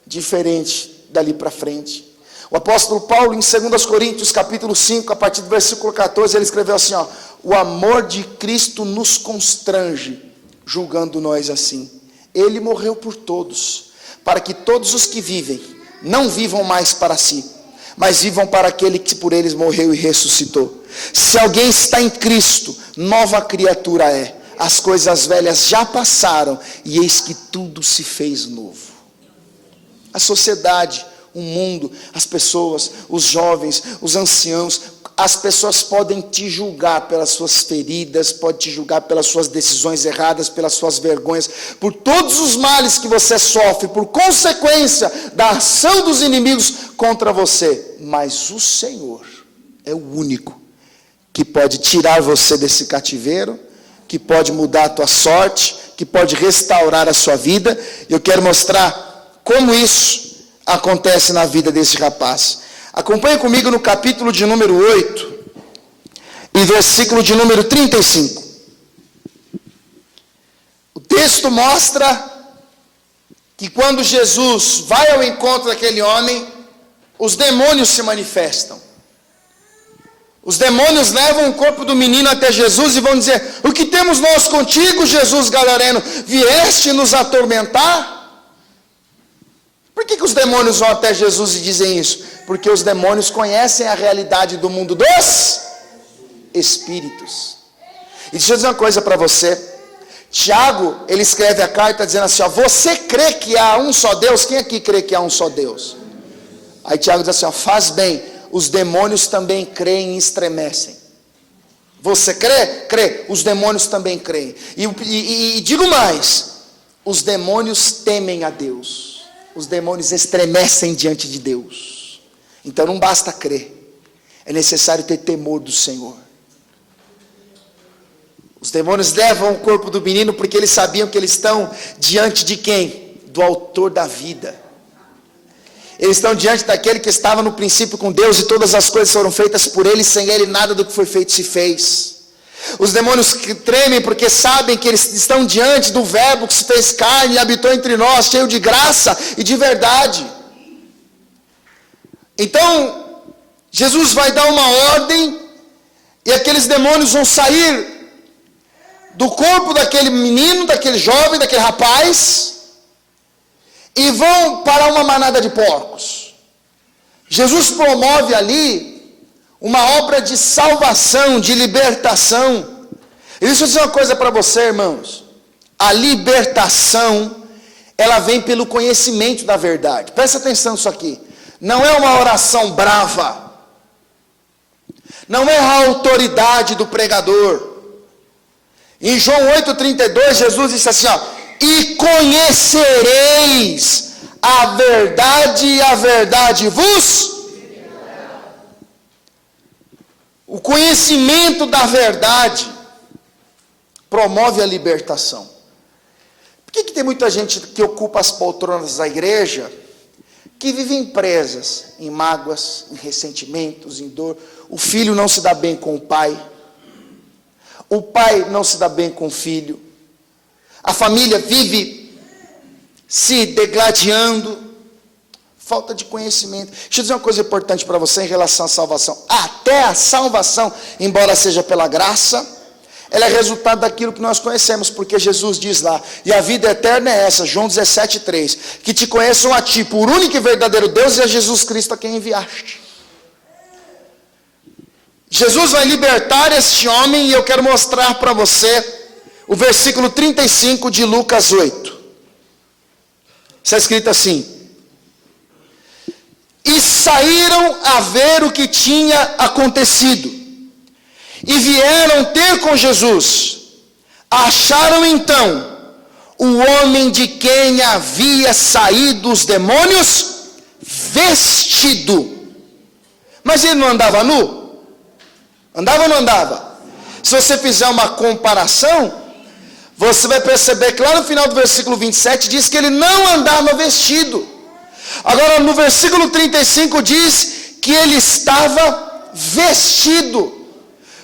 diferente dali para frente. O apóstolo Paulo, em 2 Coríntios capítulo 5, a partir do versículo 14, ele escreveu assim, ó: o amor de Cristo nos constrange, julgando nós assim. Ele morreu por todos, para que todos os que vivem, não vivam mais para si, mas vivam para aquele que por eles morreu e ressuscitou. Se alguém está em Cristo, nova criatura é. As coisas velhas já passaram, e eis que tudo se fez novo. A sociedade, o mundo, as pessoas, os jovens, os anciãos, as pessoas podem te julgar pelas suas feridas, podem te julgar pelas suas decisões erradas, pelas suas vergonhas, por todos os males que você sofre, por consequência da ação dos inimigos contra você. Mas o Senhor é o único que pode tirar você desse cativeiro, que pode mudar a tua sorte, que pode restaurar a sua vida. E eu quero mostrar como isso acontece na vida desse rapaz. Acompanhe comigo no capítulo de número 8 e versículo de número 35. O texto mostra que quando Jesus vai ao encontro daquele homem, os demônios se manifestam. Os demônios levam o corpo do menino até Jesus e vão dizer: o que temos nós contigo, Jesus Gadareno? Vieste nos atormentar? Por que os demônios vão até Jesus e dizem isso? Porque os demônios conhecem a realidade do mundo dos espíritos. E deixa eu dizer uma coisa para você. Tiago, ele escreve a carta dizendo assim, ó, você crê que há um só Deus? Quem aqui crê que há um só Deus? Aí Tiago diz assim, ó, faz bem, os demônios também creem e estremecem. Você crê? Crê, os demônios também creem. E digo mais, os demônios temem a Deus. Os demônios estremecem diante de Deus. Então não basta crer, é necessário ter temor do Senhor. Os demônios levam o corpo do menino porque eles sabiam que eles estão diante de quem? Do autor da vida. Eles estão diante daquele que estava no princípio com Deus e todas as coisas foram feitas por ele, sem ele nada do que foi feito se fez. Os demônios que tremem porque sabem que eles estão diante do verbo que se fez carne e habitou entre nós, cheio de graça e de verdade. Então, Jesus vai dar uma ordem e aqueles demônios vão sair do corpo daquele menino, daquele jovem, daquele rapaz, e vão para uma manada de porcos. Jesus promove ali uma obra de salvação, de libertação. E deixa eu dizer uma coisa para você, irmãos. A libertação, ela vem pelo conhecimento da verdade. Presta atenção nisso aqui. Não é uma oração brava. Não é a autoridade do pregador. Em João 8,32, Jesus disse assim, ó, e conhecereis a verdade e a verdade vos... O conhecimento da verdade promove a libertação. Por que tem muita gente que ocupa as poltronas da igreja, que vivem presas em mágoas, em ressentimentos, em dor? O filho não se dá bem com o pai não se dá bem com o filho, a família vive se degladiando, falta de conhecimento. Deixa eu dizer uma coisa importante para você em relação à salvação. Até a salvação, embora seja pela graça, ela é resultado daquilo que nós conhecemos, porque Jesus diz lá, e a vida eterna é essa, João 17,3, que te conheçam a ti, por único e verdadeiro Deus, e a Jesus Cristo a quem enviaste. Jesus vai libertar este homem, e eu quero mostrar para você o versículo 35 de Lucas 8. Está escrito assim: e saíram a ver o que tinha acontecido, e vieram ter com Jesus. Acharam então o homem de quem havia saído os demônios vestido. Mas ele não andava nu? Andava ou não andava? Se você fizer uma comparação, você vai perceber que lá no final do versículo 27 diz que ele não andava vestido. Agora no versículo 35 diz que ele estava vestido.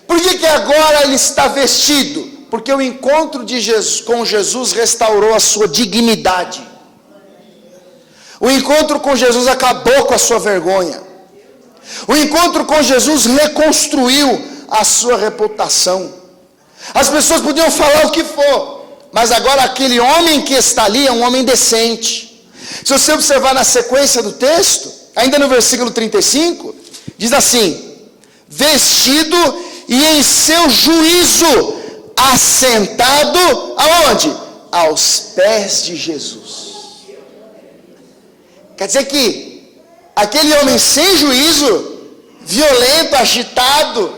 Por que agora ele está vestido? Porque o encontro de Jesus, com Jesus restaurou a sua dignidade. O encontro com Jesus acabou com a sua vergonha. O encontro com Jesus reconstruiu a sua reputação. As pessoas podiam falar o que for, mas agora aquele homem que está ali é um homem decente. Se você observar na sequência do texto, ainda no versículo 35, diz assim: vestido e em seu juízo, assentado aonde? Aos pés de Jesus. Quer dizer que aquele homem sem juízo, violento, agitado,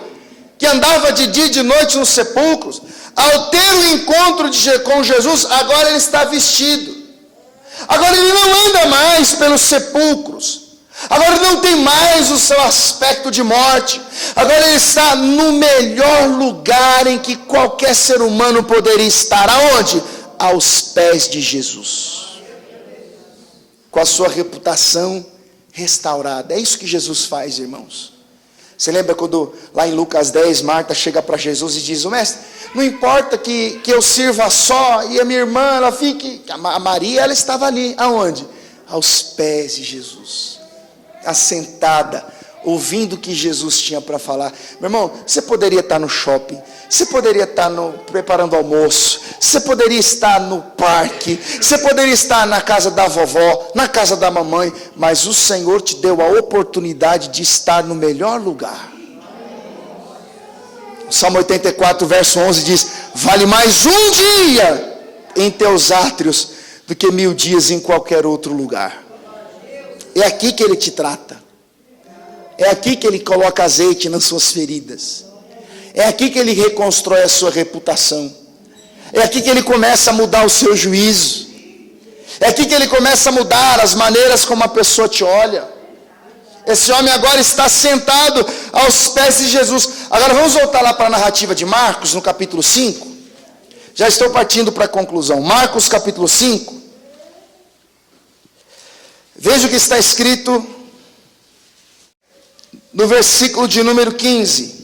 que andava de dia e de noite nos sepulcros, ao ter o encontro com Jesus, agora ele está vestido. Agora ele não anda mais pelos sepulcros. Agora ele não tem mais o seu aspecto de morte. Agora ele está no melhor lugar em que qualquer ser humano poderia estar. Aonde? Aos pés de Jesus. Com a sua reputação restaurada. É isso que Jesus faz, irmãos. Você lembra quando lá em Lucas 10, Marta chega para Jesus e diz: o mestre, não importa que eu sirva só e a minha irmã, ela fique... A Maria, ela estava ali, aonde? Aos pés de Jesus, assentada, ouvindo o que Jesus tinha para falar. Meu irmão, você poderia estar no shopping, você poderia estar preparando almoço, você poderia estar no parque, você poderia estar na casa da vovó, na casa da mamãe, mas o Senhor te deu a oportunidade de estar no melhor lugar. Salmo 84, verso 11 diz: vale mais um dia em teus átrios do que 1000 dias em qualquer outro lugar. É aqui que ele te trata. É aqui que ele coloca azeite nas suas feridas. É aqui que ele reconstrói a sua reputação. É aqui que ele começa a mudar o seu juízo. É aqui que ele começa a mudar as maneiras como a pessoa te olha. Esse homem agora está sentado aos pés de Jesus. Agora vamos voltar lá para a narrativa de Marcos, no capítulo 5. Já estou partindo para a conclusão. Marcos capítulo 5. Veja o que está escrito no versículo de número 15.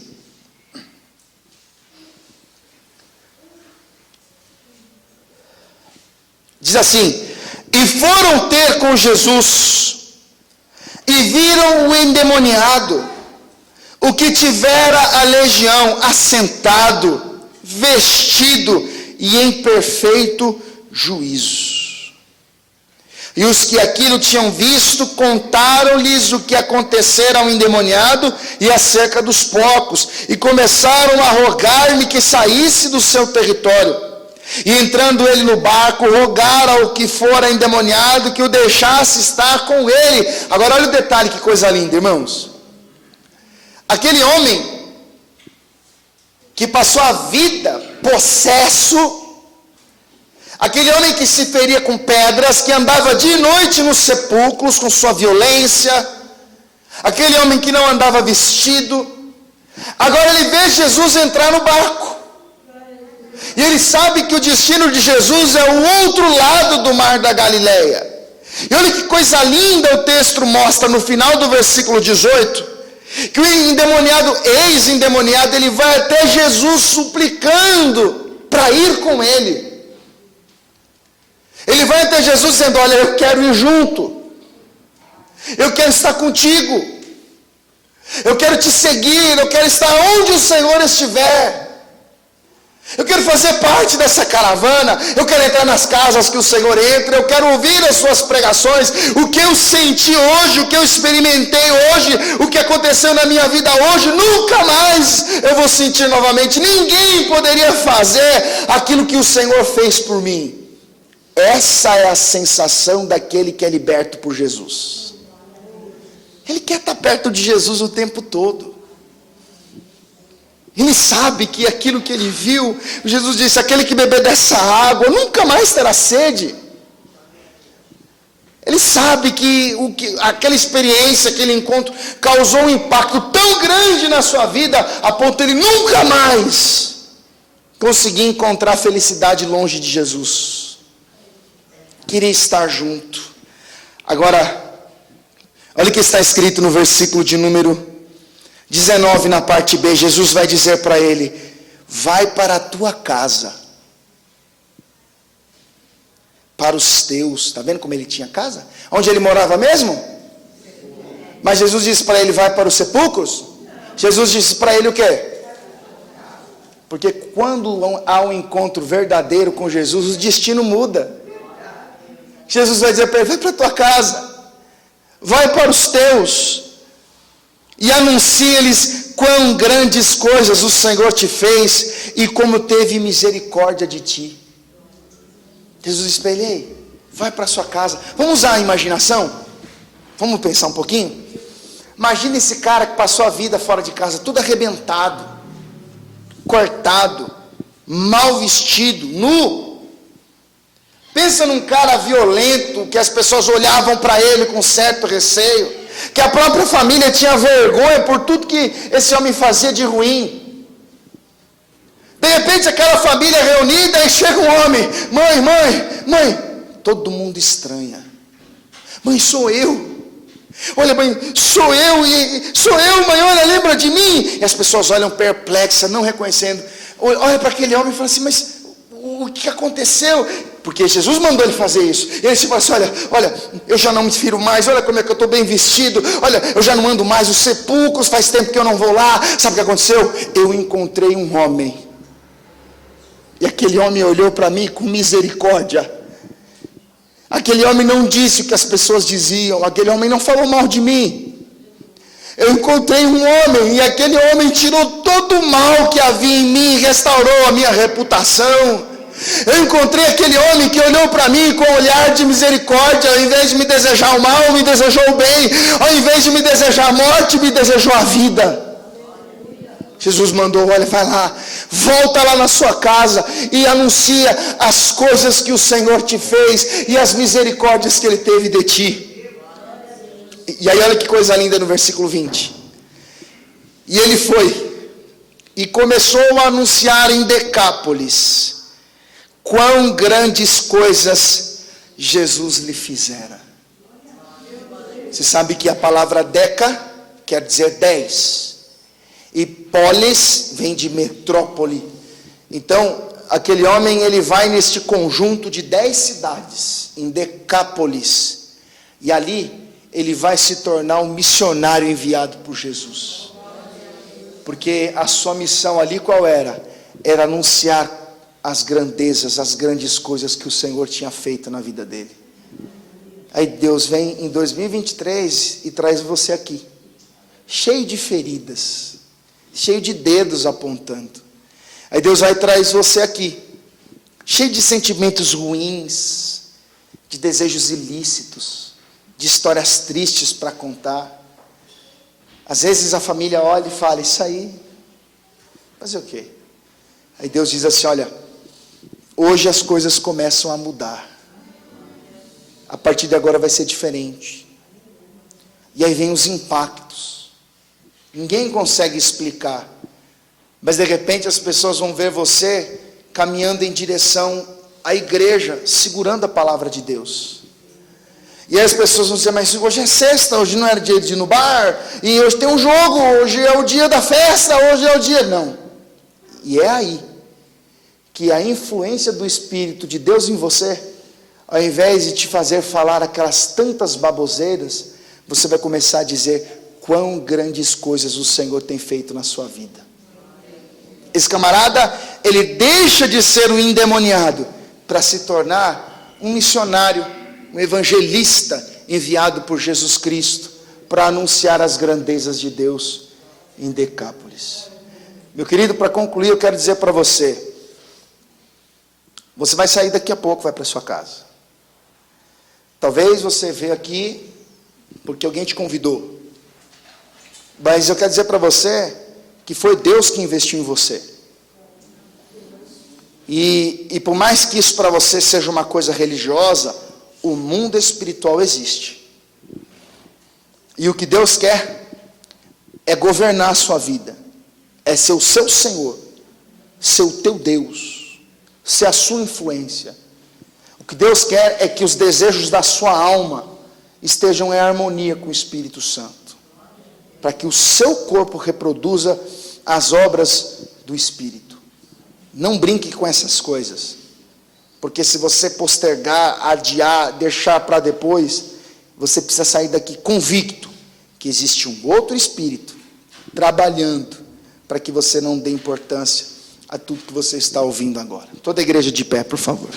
Diz assim: e foram ter com Jesus, e viram o endemoniado, o que tivera a legião, assentado, vestido e em perfeito juízo. E os que aquilo tinham visto, contaram-lhes o que acontecera ao endemoniado e acerca dos porcos, e começaram a rogar-lhe que saísse do seu território. E entrando ele no barco, rogaram ao que fora endemoniado que o deixasse estar com ele. Agora olha o detalhe, que coisa linda, irmãos. Aquele homem que passou a vida possesso, aquele homem que se feria com pedras, que andava dia e noite nos sepulcros com sua violência, aquele homem que não andava vestido, agora ele vê Jesus entrar no barco. E ele sabe que o destino de Jesus é o outro lado do mar da Galileia. E olha que coisa linda o texto mostra no final do versículo 18, que o endemoniado, ex-endemoniado, ele vai até Jesus suplicando para ir com ele. Ele vai até Jesus dizendo: olha, eu quero ir junto, eu quero estar contigo, eu quero te seguir, eu quero estar onde o Senhor estiver. Eu quero fazer parte dessa caravana, eu quero entrar nas casas que o Senhor entra, eu quero ouvir as suas pregações, o que eu senti hoje, o que eu experimentei hoje, o que aconteceu na minha vida hoje, nunca mais eu vou sentir novamente. Ninguém poderia fazer aquilo que o Senhor fez por mim. Essa é a sensação daquele que é liberto por Jesus. Ele quer estar perto de Jesus o tempo todo. Ele sabe que aquilo que ele viu, Jesus disse: aquele que beber dessa água nunca mais terá sede. Ele sabe que aquela experiência, aquele encontro causou um impacto tão grande na sua vida, a ponto de ele nunca mais conseguir encontrar felicidade longe de Jesus. Queria estar junto. Agora, olha o que está escrito no versículo de número 19, na parte B. Jesus vai dizer para ele: vai para a tua casa, para os teus. Está vendo como ele tinha casa? Onde ele morava mesmo? Mas Jesus disse para ele: vai para os sepulcros. Jesus disse para ele o quê? Porque quando há um encontro verdadeiro com Jesus, o destino muda. Jesus vai dizer para ele: vai para a tua casa, vai para os teus, e anuncia-lhes quão grandes coisas o Senhor te fez e como teve misericórdia de ti. Jesus disse para ele: ei, vai para a sua casa. Vamos usar a imaginação? Vamos pensar um pouquinho? Imagina esse cara que passou a vida fora de casa, tudo arrebentado, cortado, mal vestido, nu. Pensa num cara violento, que as pessoas olhavam para ele com certo receio, que a própria família tinha vergonha por tudo que esse homem fazia de ruim. De repente aquela família reunida, e chega um homem: mãe, todo mundo estranha. Mãe, sou eu. Olha, mãe, sou eu, mãe, olha, lembra de mim? E as pessoas olham perplexas, não reconhecendo. Olha para aquele homem e fala assim: mas o que aconteceu? Porque Jesus mandou ele fazer isso. E ele se fala assim: olha, eu já não me firo mais, olha como é que eu estou bem vestido, olha, eu já não ando mais os sepulcros, faz tempo que eu não vou lá. Sabe o que aconteceu? Eu encontrei um homem, e aquele homem olhou para mim com misericórdia. Aquele homem não disse o que as pessoas diziam, aquele homem não falou mal de mim. Eu encontrei um homem, e aquele homem tirou todo o mal que havia em mim, restaurou a minha reputação. Eu encontrei aquele homem que olhou para mim com um olhar de misericórdia, ao invés de me desejar o mal, me desejou o bem, ao invés de me desejar a morte, me desejou a vida. Jesus mandou, olha, vai lá, volta lá na sua casa e anuncia as coisas que o Senhor te fez e as misericórdias que Ele teve de ti. E aí olha que coisa linda no versículo 20. E ele foi e começou a anunciar em Decápolis quão grandes coisas Jesus lhe fizera. Você sabe que a palavra deca quer dizer 10. E polis vem de metrópole. Então, aquele homem, ele vai neste conjunto de 10 cidades, em Decápolis. E ali, ele vai se tornar um missionário enviado por Jesus. Porque a sua missão ali qual era? Era anunciar as grandezas, as grandes coisas que o Senhor tinha feito na vida dele. Aí Deus vem em 2023 e traz você aqui, cheio de feridas, cheio de dedos apontando. Aí Deus vai e traz você aqui, cheio de sentimentos ruins, de desejos ilícitos, de histórias tristes para contar. Às vezes a família olha e fala, isso aí, fazer o quê? Aí Deus diz assim, olha, hoje as coisas começam a mudar. A partir de agora vai ser diferente. E aí vem os impactos. Ninguém consegue explicar. Mas de repente as pessoas vão ver você caminhando em direção à igreja, segurando a palavra de Deus. E aí as pessoas vão dizer, mas hoje é sexta, hoje não era dia de ir no bar, e hoje tem um jogo, hoje é o dia da festa, hoje é o dia... Não. E é aí que a influência do Espírito de Deus em você, ao invés de te fazer falar aquelas tantas baboseiras, você vai começar a dizer quão grandes coisas o Senhor tem feito na sua vida. Esse camarada, ele deixa de ser um endemoniado para se tornar um missionário, um evangelista enviado por Jesus Cristo para anunciar as grandezas de Deus em Decápolis. Meu querido, para concluir, eu quero dizer para você, você vai sair daqui a pouco, vai para sua casa. Talvez você veja aqui porque alguém te convidou. Mas eu quero dizer para você que foi Deus que investiu em você. E por mais que isso para você seja uma coisa religiosa, o mundo espiritual existe. E o que Deus quer é governar a sua vida. É ser o seu Senhor, ser o teu Deus, ser a sua influência. O que Deus quer é que os desejos da sua alma estejam em harmonia com o Espírito Santo, para que o seu corpo reproduza as obras do Espírito. Não brinque com essas coisas, porque se você postergar, adiar, deixar para depois, você precisa sair daqui convicto que existe um outro Espírito trabalhando para que você não dê importância a tudo que você está ouvindo agora. Toda a igreja de pé, por favor.